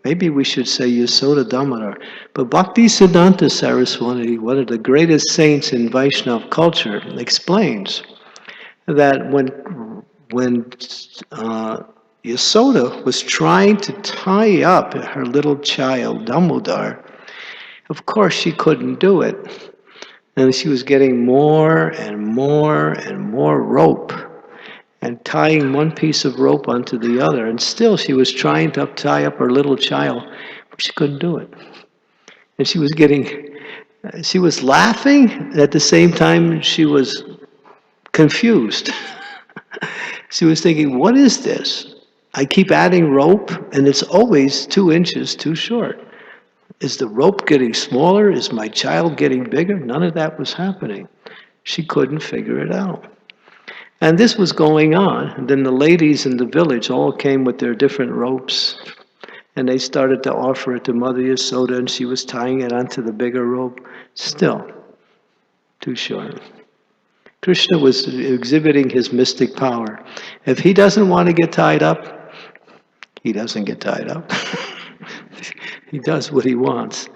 D: maybe we should say Yasoda Damodar. But Bhaktisiddhanta Saraswati, one of the greatest saints in Vaishnava culture, explains that when Yasoda was trying to tie up her little child, Damodar, of course she couldn't do it. And she was getting more and more and more rope and tying one piece of rope onto the other. And still she was trying to tie up her little child, but she couldn't do it. And she was laughing, at the same time she was confused. She was thinking, what is this? I keep adding rope and it's always 2 inches too short. Is the rope getting smaller? Is my child getting bigger? None of that was happening. She couldn't figure it out. And this was going on. And then the ladies in the village all came with their different ropes. And they started to offer it to Mother Yasoda, and she was tying it onto the bigger rope. Still, too short. Krishna was exhibiting his mystic power. If he doesn't want to get tied up, he doesn't get tied up. He does what he wants.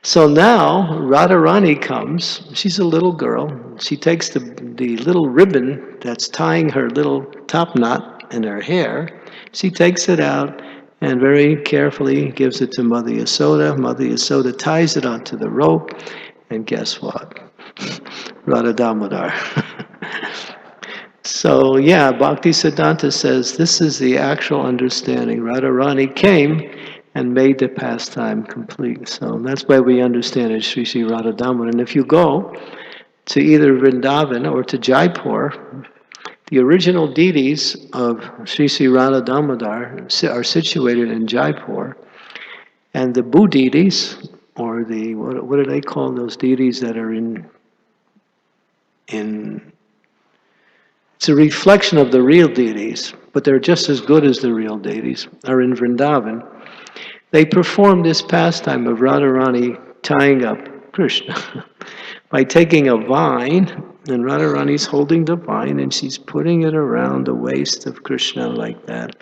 D: So now Radharani comes. She's a little girl. She takes the little ribbon that's tying her little top knot in her hair. She takes it out and very carefully gives it to Mother Yasoda. Mother Yasoda ties it onto the rope. And guess what? Radha Damodar. So yeah, Bhakti Siddhanta says this is the actual understanding. Radharani came and made the pastime complete. So that's why we understand it, Sri Sri Radha Damodar. And if you go to either Vrindavan or to Jaipur, the original deities of Sri Sri Radha Damodar are situated in Jaipur. And the Bhu deities, or the, what do they call those deities that are in it's a reflection of the real deities, but they're just as good as the real deities, are in Vrindavan. They perform this pastime of Radharani tying up Krishna by taking a vine, and Radharani's holding the vine, and she's putting it around the waist of Krishna like that.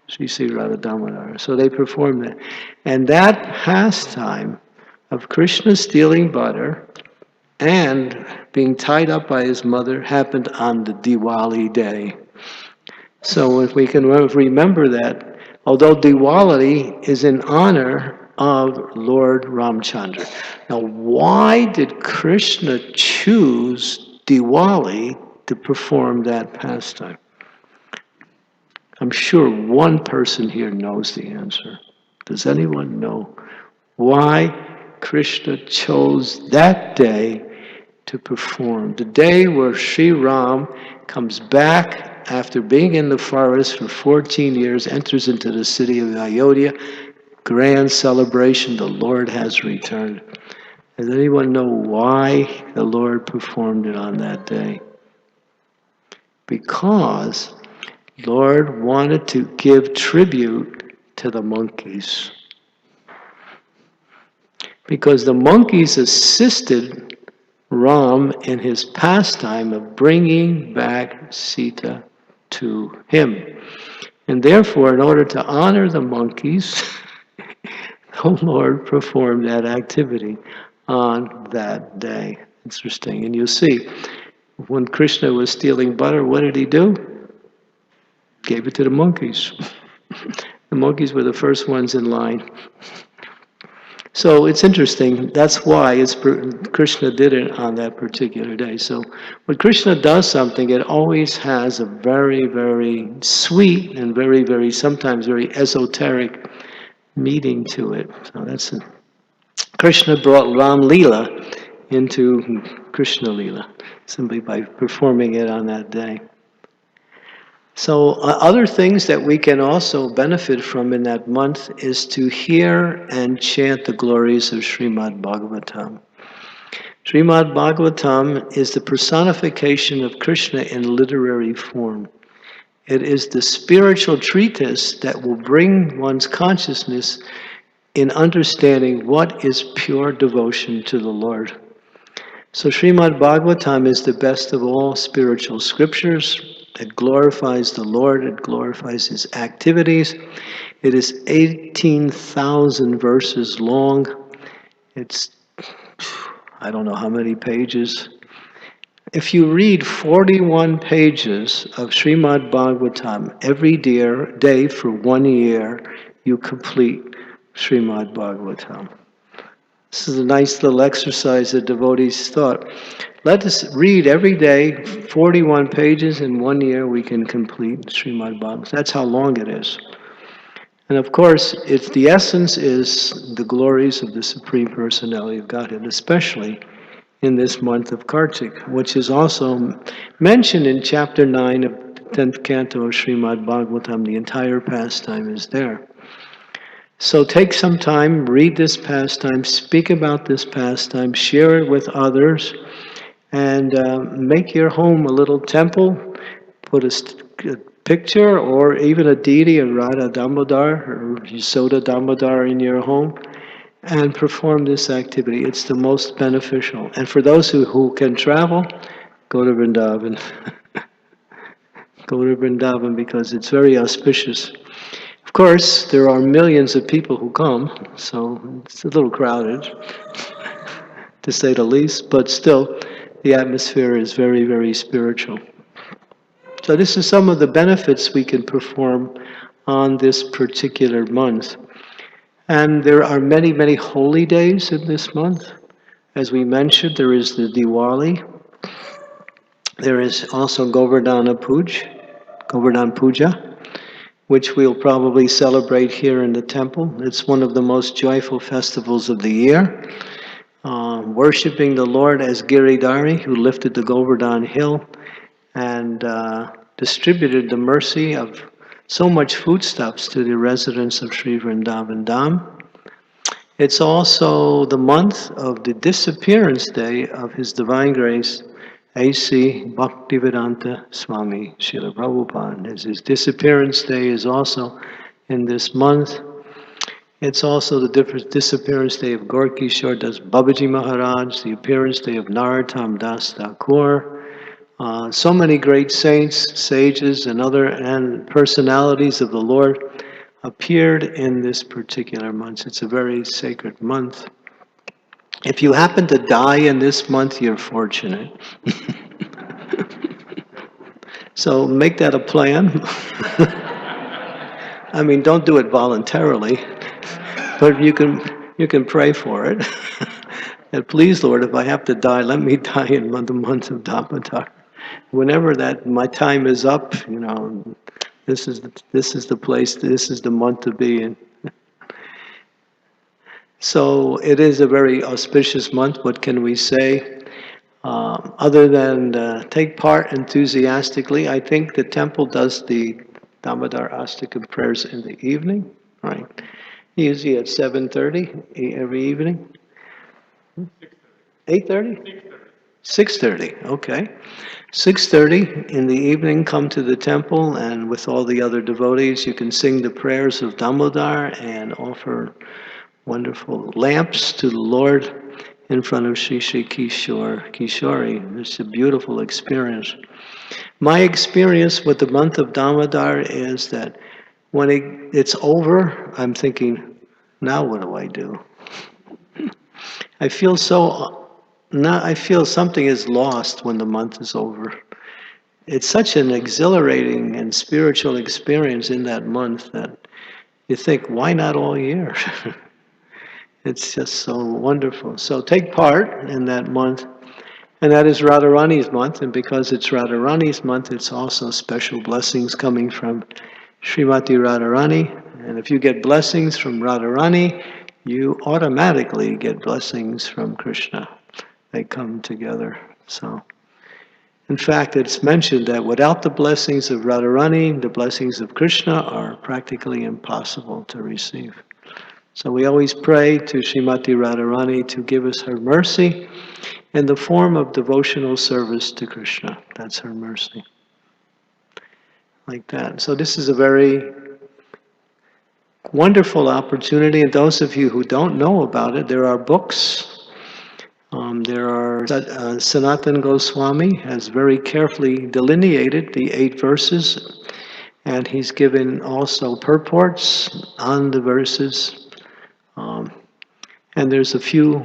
D: Sri Sri Radha Damodar. So they perform that. And that pastime of Krishna stealing butter and being tied up by his mother happened on the Diwali day. So if we can remember that, although Diwali is in honor of Lord Ramchandra. Now, why did Krishna choose Diwali to perform that pastime? I'm sure one person here knows the answer. Does anyone know why Krishna chose that day to perform? The day where Sri Ram comes back after being in the forest for 14 years, enters into the city of Ayodhya, grand celebration, the Lord has returned. Does anyone know why the Lord performed it on that day? Because Lord wanted to give tribute to the monkeys. Because the monkeys assisted Ram in his pastime of bringing back Sita to him. And therefore, in order to honor the monkeys, the Lord performed that activity on that day. Interesting. And you'll see, when Krishna was stealing butter, what did he do? Gave it to the monkeys. The monkeys were the first ones in line. So it's interesting. That's why Krishna did it on that particular day. So when Krishna does something, it always has a very, very sweet and very, very, sometimes very esoteric meaning to it. So that's it. Krishna brought Ram Leela into Krishna Leela simply by performing it on that day. So other things that we can also benefit from in that month is to hear and chant the glories of Srimad Bhagavatam. Srimad Bhagavatam is the personification of Krishna in literary form. It is the spiritual treatise that will bring one's consciousness in understanding what is pure devotion to the Lord. So Srimad Bhagavatam is the best of all spiritual scriptures. It glorifies the Lord. It glorifies His activities. It is 18,000 verses long. It's, I don't know how many pages. If you read 41 pages of Srimad Bhagavatam every day for 1 year, you complete Srimad Bhagavatam. This is a nice little exercise that devotees thought. Let us read every day 41 pages. In 1 year we can complete Srimad Bhagavatam. That's how long it is. And of course, the essence is the glories of the Supreme Personality of Godhead, especially in this month of Kartik, which is also mentioned in chapter 9 of the 10th canto of Srimad Bhagavatam. The entire pastime is there. So take some time, read this pastime, speak about this pastime, share it with others, and make your home a little temple. Put a picture or even a deity, a Radha Damodar or Yasoda Damodar in your home, and perform this activity. It's the most beneficial. And for those who can travel, go to Vrindavan. Go to Vrindavan because it's very auspicious. Of course, there are millions of people who come, so it's a little crowded, to say the least, but still, the atmosphere is very, very spiritual. So this is some of the benefits we can perform on this particular month. And there are many, many holy days in this month. As we mentioned, there is the Diwali. There is also Govardhan Puja, which we'll probably celebrate here in the temple. It's one of the most joyful festivals of the year. Worshipping the Lord as Giridhari, who lifted the Govardhan hill and distributed the mercy of so much foodstuffs to the residents of Sri Vrindavan Dham. It's also the month of the disappearance day of His Divine Grace, A.C. Bhaktivedanta Swami Srila Prabhupada. His disappearance day is also in this month. It's also the disappearance day of Gorky Kishore Das Babaji Maharaj, the appearance day of Narottam Das Thakur. So many great saints, sages, and personalities of the Lord appeared in this particular month. It's a very sacred month. If you happen to die in this month, you're fortunate. So make that a plan. I mean, don't do it voluntarily, but you can pray for it. And please, Lord, if I have to die, let me die in the month of Damodar. Whenever that my time is up, this is the place, this is the month to be in. So it is a very auspicious month. What can we say? Other than take part enthusiastically, I think the temple does the Damodar Astika prayers in the evening, right? Usually at 7:30 every evening. 8:30? 6:30, okay. 6:30 in the evening, come to the temple, and with all the other devotees, you can sing the prayers of Damodar and offer wonderful lamps to the Lord in front of Shri Shri Kishori. It's a beautiful experience. My experience with the month of Damodar is that when it's over, I'm thinking, now what do I do? I feel something is lost when the month is over. It's such an exhilarating and spiritual experience in that month that you think, why not all year? It's just so wonderful. So take part in that month. And that is Radharani's month. And because it's Radharani's month, it's also special blessings coming from Srimati Radharani. And if you get blessings from Radharani, you automatically get blessings from Krishna. They come together. So, in fact, it's mentioned that without the blessings of Radharani, the blessings of Krishna are practically impossible to receive. So we always pray to Srimati Radharani to give us her mercy in the form of devotional service to Krishna. That's her mercy. Like that. So this is a very wonderful opportunity. And those of you who don't know about it, there are books. Sanatan Goswami has very carefully delineated the 8 verses, and he's given also purports on the verses. And there's a few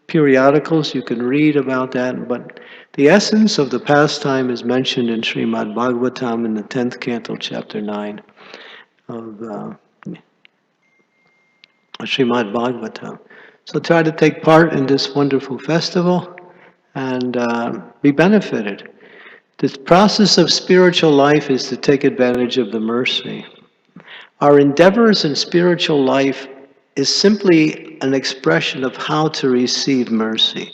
D: periodicals you can read about that, but the essence of the pastime is mentioned in Srimad Bhagavatam in the 10th canto, chapter 9 of Srimad Bhagavatam. So try to take part in this wonderful festival and be benefited. The process of spiritual life is to take advantage of the mercy. Our endeavors in spiritual life is simply an expression of how to receive mercy.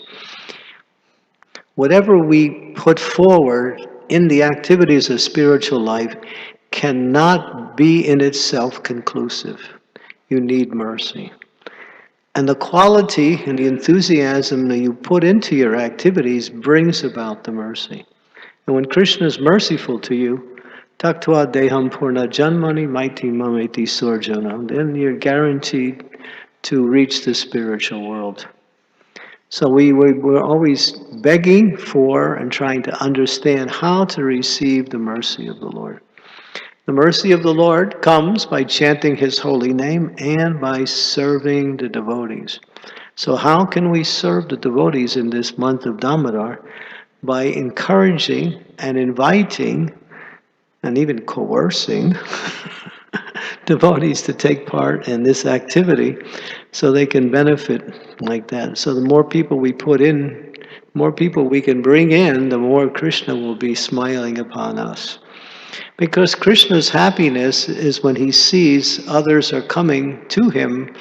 D: Whatever we put forward in the activities of spiritual life cannot be in itself conclusive. you need mercy. And the quality and the enthusiasm that you put into your activities brings about the mercy. And when Krishna is merciful to you, Taktva deham purna janmani maiti mameti surjana, then you're guaranteed to reach the spiritual world. So we're always begging for and trying to understand how to receive the mercy of the Lord. The mercy of the Lord comes by chanting His holy name and by serving the devotees. So how can we serve the devotees in this month of Damodar? By encouraging and inviting and even coercing devotees to take part in this activity so they can benefit like that. So the more people we put in, more people we can bring in, the more Krishna will be smiling upon us. Because Krishna's happiness is when he sees others are coming to him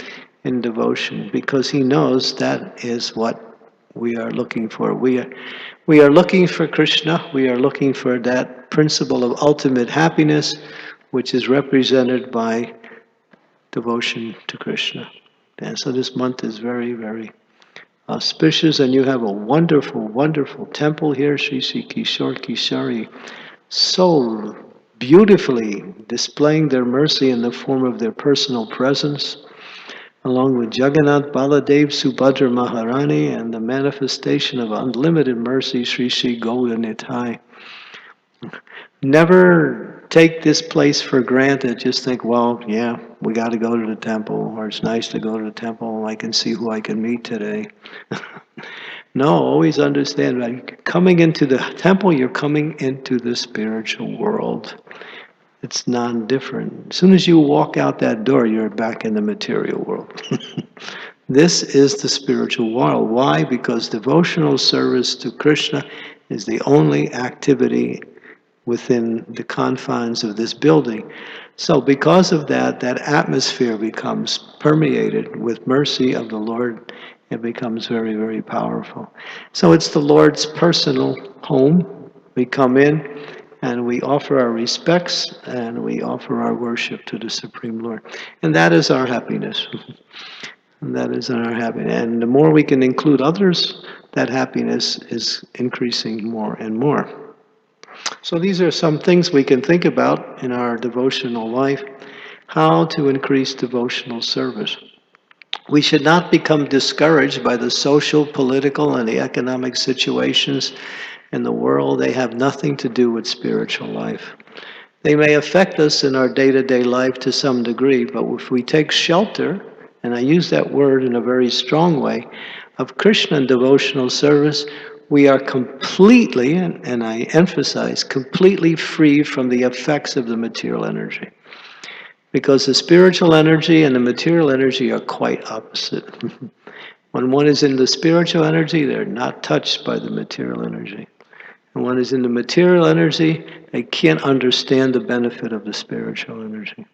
D: in devotion, because he knows that is what we are looking for. We are looking for Krishna. We are looking for that principle of ultimate happiness, which is represented by devotion to Krishna. And so this month is very, very auspicious, and you have a wonderful, wonderful temple here, Sri Sri Kishore Kishori, so beautifully displaying their mercy in the form of their personal presence, along with Jagannath, Baladev, Subhadra Maharani, and the manifestation of unlimited mercy, Sri Sri Govinda Nitai. Never take this place for granted. Just think, well, yeah, we got to go to the temple, or it's nice to go to the temple. I can see who I can meet today. No, always understand that coming into the temple, you're coming into the spiritual world. It's non-different. As soon as you walk out that door, you're back in the material world. This is the spiritual world. Why? Because devotional service to Krishna is the only activity within the confines of this building. So because of that, that atmosphere becomes permeated with mercy of the Lord. It becomes very, very powerful. So it's the Lord's personal home. We come in and we offer our respects and we offer our worship to the Supreme Lord. And that is our happiness. And that is our happiness. And the more we can include others, that happiness is increasing more and more. So these are some things we can think about in our devotional life, how to increase devotional service. We should not become discouraged by the social, political, and the economic situations in the world. They have nothing to do with spiritual life. They may affect us in our day-to-day life to some degree, but if we take shelter, and I use that word in a very strong way, of Krishna and devotional service, we are completely, and I emphasize, completely free from the effects of the material energy. Because the spiritual energy and the material energy are quite opposite. When one is in the spiritual energy, they're not touched by the material energy. And one is in the material energy, they can't understand the benefit of the spiritual energy.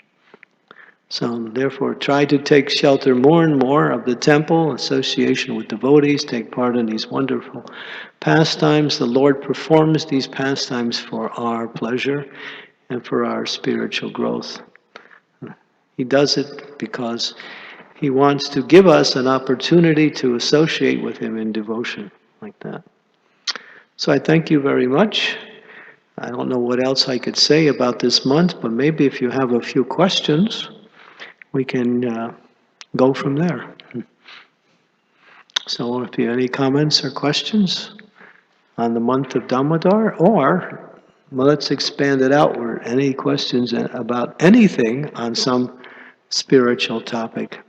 D: So therefore, try to take shelter more and more of the temple, association with devotees, take part in these wonderful pastimes. The Lord performs these pastimes for our pleasure and for our spiritual growth. He does it because he wants to give us an opportunity to associate with him in devotion like that. So I thank you very much. I don't know what else I could say about this month, but maybe if you have a few questions, we can go from there. So if you have any comments or questions on the month of Damodar, or well, let's expand it outward. Any questions about anything on some spiritual topic?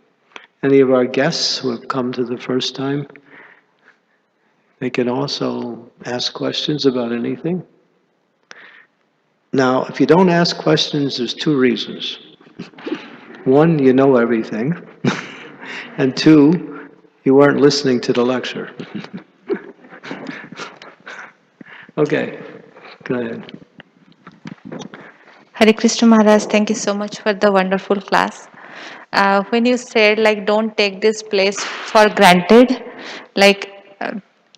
D: Any of our guests who have come to the first time, they can also ask questions about anything. Now, if you don't ask questions, there's two reasons. One, you know everything. And two, you weren't listening to the lecture. Okay, go ahead.
E: Hare Krishna Maharaj, thank you so much for the wonderful class. When you said like don't take this place for granted, like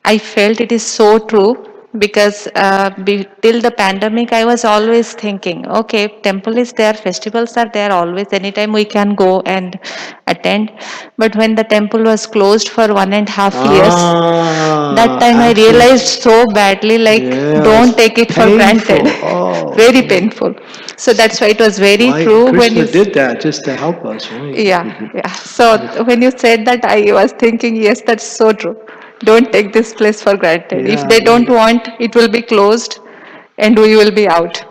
E: I felt it is so true because till the pandemic I was always thinking, okay, temple is there, festivals are there always, anytime we can go and attend. But when the temple was closed for 1.5 years, that time I
D: Absolutely.
E: realized so badly, like,
D: Yeah, it's
E: don't take it for granted.
D: painful. Oh,
E: Very painful. So that's why it was very
D: why
E: true when
D: Krishna
E: you.
D: did that just to help us, right?
E: Yeah, yeah. So when you said that, I was thinking, yes, that's so true. Don't take this place for granted. If
D: Yeah,
E: they don't want, it will be closed and we will be out.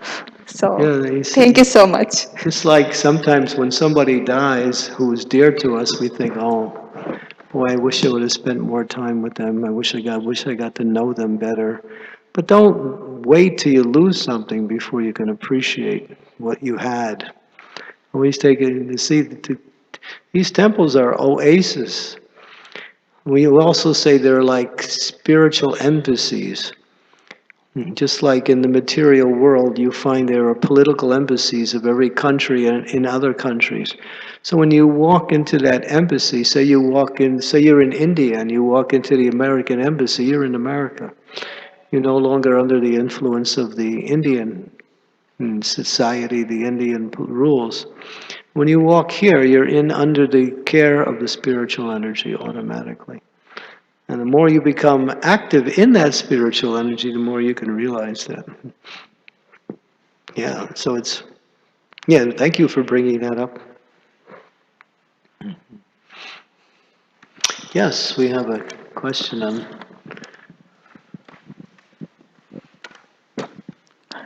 E: So
D: yeah.
E: thank you so much.
D: Just like sometimes when somebody dies who is dear to us, we think, oh, boy, I wish I would have spent more time with them. I wish I got to know them better. But don't wait till you lose something before you can appreciate what you had. Always take it to see these temples are oases. We also say they're like spiritual embassies. Just like in the material world, you find there are political embassies of every country and in other countries. So when you walk into that embassy, say you're in India and you walk into the American embassy, you're in America. You're no longer under the influence of the Indian society, the Indian rules. When you walk here, you're in under the care of the spiritual energy automatically. And the more you become active in that spiritual energy, the more you can realize that. Yeah, so thank you for bringing that up. Yes, we have a question on.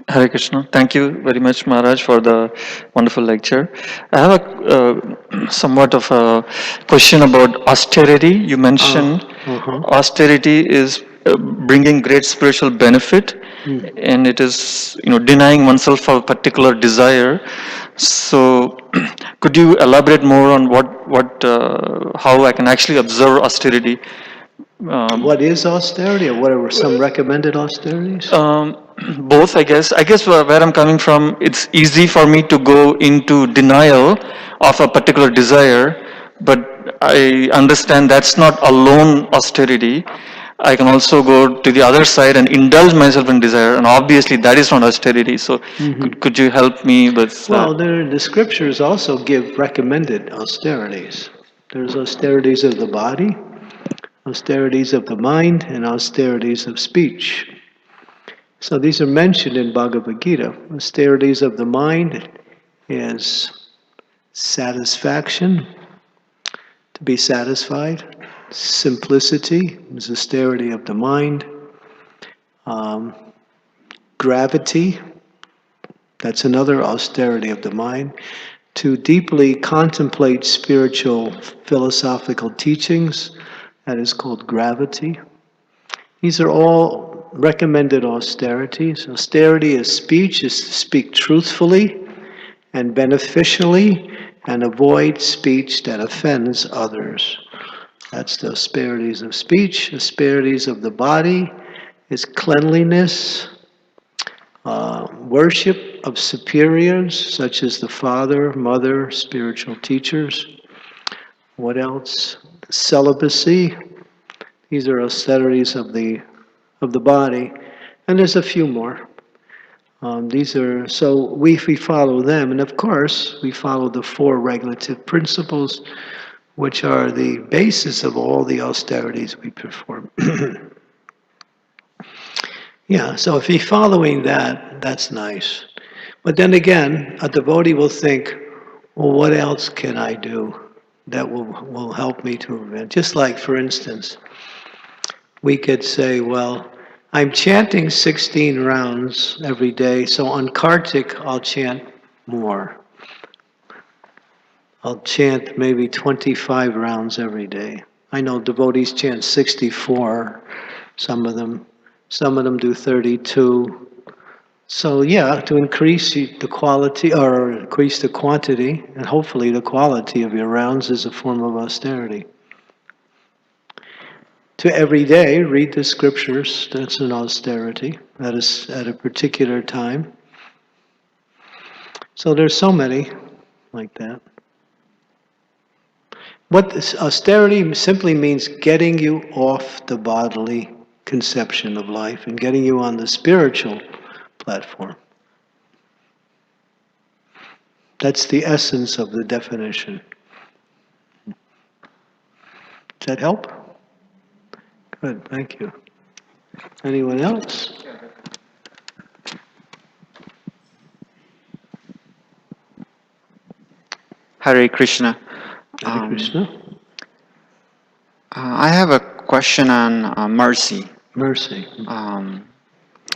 A: Hare Krishna. Thank you very much, Maharaj, for the wonderful lecture. I have a somewhat of a question about austerity. You mentioned
D: Uh-huh.
A: austerity is bringing great spiritual benefit, and it is denying oneself for a particular desire. So, could you elaborate more on how I can actually observe austerity? Um,
D: What is austerity, or what are some recommended austerities?
A: Both, I guess. I guess where I'm coming from, it's easy for me to go into denial of a particular desire, but I understand that's not alone austerity. I can also go to the other side and indulge myself in desire, and obviously that is not austerity. So, could you help me with that?
D: Well, the scriptures also give recommended austerities. There's austerities of the body, austerities of the mind, and austerities of speech. So these are mentioned in Bhagavad Gita. Austerities of the mind is satisfaction, to be satisfied. Simplicity is austerity of the mind. Um, Gravity, that's another austerity of the mind. To deeply contemplate spiritual philosophical teachings, that is called gravity. These are all recommended austerities. Austerity of speech is to speak truthfully and beneficially and avoid speech that offends others. That's the asperities of speech. Asperities of the body is cleanliness, worship of superiors, such as the father, mother, spiritual teachers. What else? Celibacy. These are austerities of the body, and there's a few more. These are so we follow them, and of course we follow the four regulative principles, which are the basis of all the austerities we perform. Yeah, so if you're following that, that's nice. But then again, a devotee will think, well, what else can I do that will help me to event? Just like, for instance, we could say, well, I'm chanting 16 rounds every day, so on Kartik, I'll chant more. I'll chant maybe 25 rounds every day. I know devotees chant 64, some of them. Some of them do 32. So yeah, to increase the quality or increase the quantity and hopefully the quality of your rounds is a form of austerity. To every day read the scriptures, that's an austerity. That is at a particular time. So there's so many like that. What austerity simply means getting you off the bodily conception of life and getting you on the spiritual platform. That's the essence of the definition. Does that help? Good, thank you. Anyone else?
F: Hare Krishna.
D: Hare Krishna.
F: I have a question on mercy.
D: Mercy.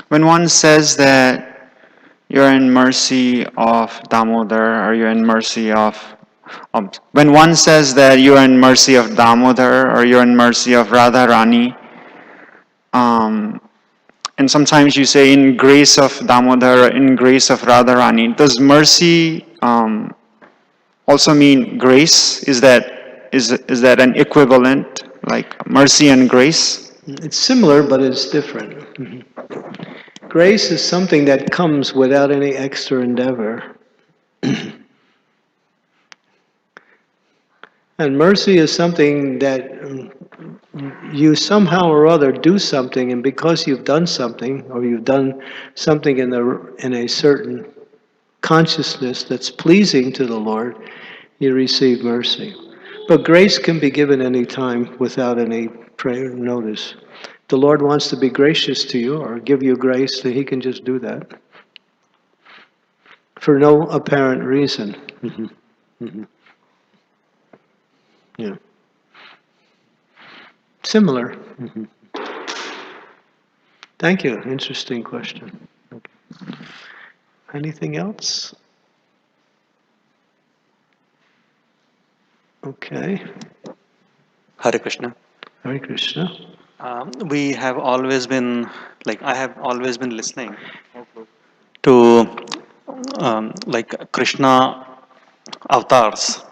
F: When one says that you're in mercy of Damodar, or you're in mercy of when one says that you are in mercy of Damodar, or you're in mercy of Radharani, and sometimes you say in grace of Damodar, or in grace of Radharani, does mercy also mean grace? Is that an equivalent, like mercy and grace?
D: It's similar, but it's different. Grace is something that comes without any extra endeavor. And mercy is something that you somehow or other do something, and because you've done something, or you've done something in a certain consciousness that's pleasing to the Lord, you receive mercy. But grace can be given any time without any prayer notice. If the Lord wants to be gracious to you or give you grace, then He can just do that for no apparent reason. Yeah. Similar. Thank you. Interesting question. Okay. Anything else? Okay.
G: Hare Krishna.
D: Hare Krishna.
G: We have always been, I have always been listening to Krishna avatars.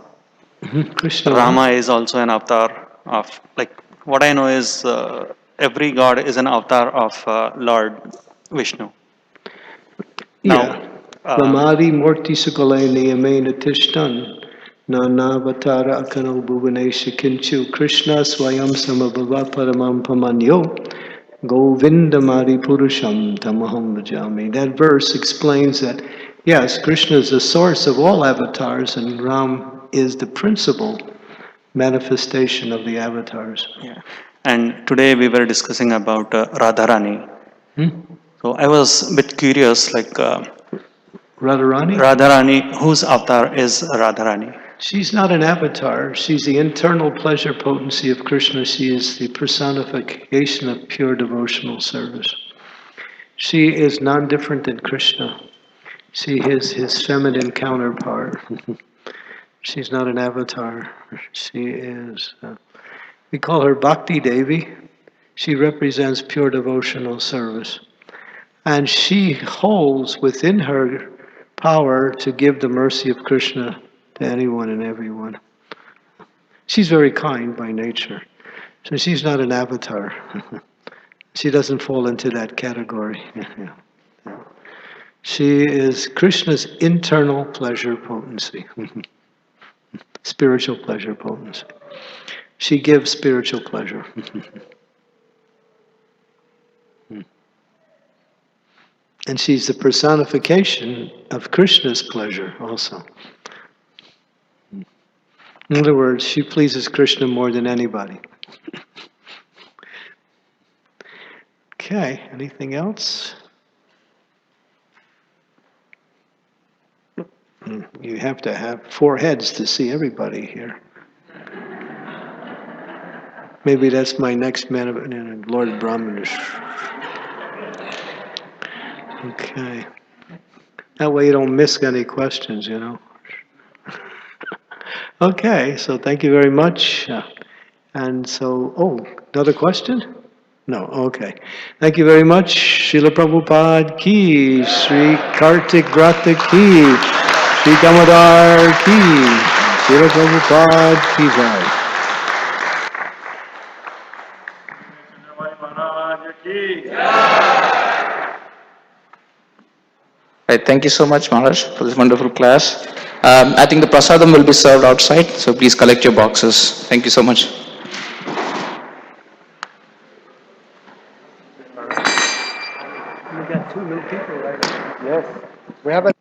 D: Krishna.
G: Rama is also an avatar of, what I know is every god is an avatar of Lord Vishnu.
D: Yeah. Ramadi Murti Sukale Niyamena Tishtan Nanavatara Akano Bhuvanesha Kinchu Krishna Swayam Samabhava Paramam Pamanyo Govindamadi Purusham Tamaham Bhajami. That verse explains that, yes, Krishna is the source of all avatars, and Ram is the principal manifestation of the avatars.
G: Yeah. And today we were discussing about Radharani. So I was a bit curious,
D: Radharani?
G: Radharani, whose avatar is Radharani?
D: She's not an avatar. She's the internal pleasure potency of Krishna. She is the personification of pure devotional service. She is non-different than Krishna. She is his feminine counterpart. She's not an avatar. She is, we call her Bhakti Devi. She represents pure devotional service. And she holds within her power to give the mercy of Krishna to anyone and everyone. She's very kind by nature. So she's not an avatar. She doesn't fall into that category. She is Krishna's internal pleasure potency. Spiritual pleasure potency. She gives spiritual pleasure. And she's the personification of Krishna's pleasure also. In other words, she pleases Krishna more than anybody. Okay, anything else? You have to have 4 heads to see everybody here. Maybe that's my next Lord Brahmanish. Okay. That way you don't miss any questions, you know. Okay, so thank you very much. And so, another question? No, okay. Thank you very much. Srila Prabhupada ki, Sri Kartik Vrata ki, Sri Damodar ki, Srila Prabhupada ki jai.
C: Right, thank you so much, Maharaj, for this wonderful class. I think the prasadam will be served outside, so please collect your boxes. Thank you so much.
A: We have a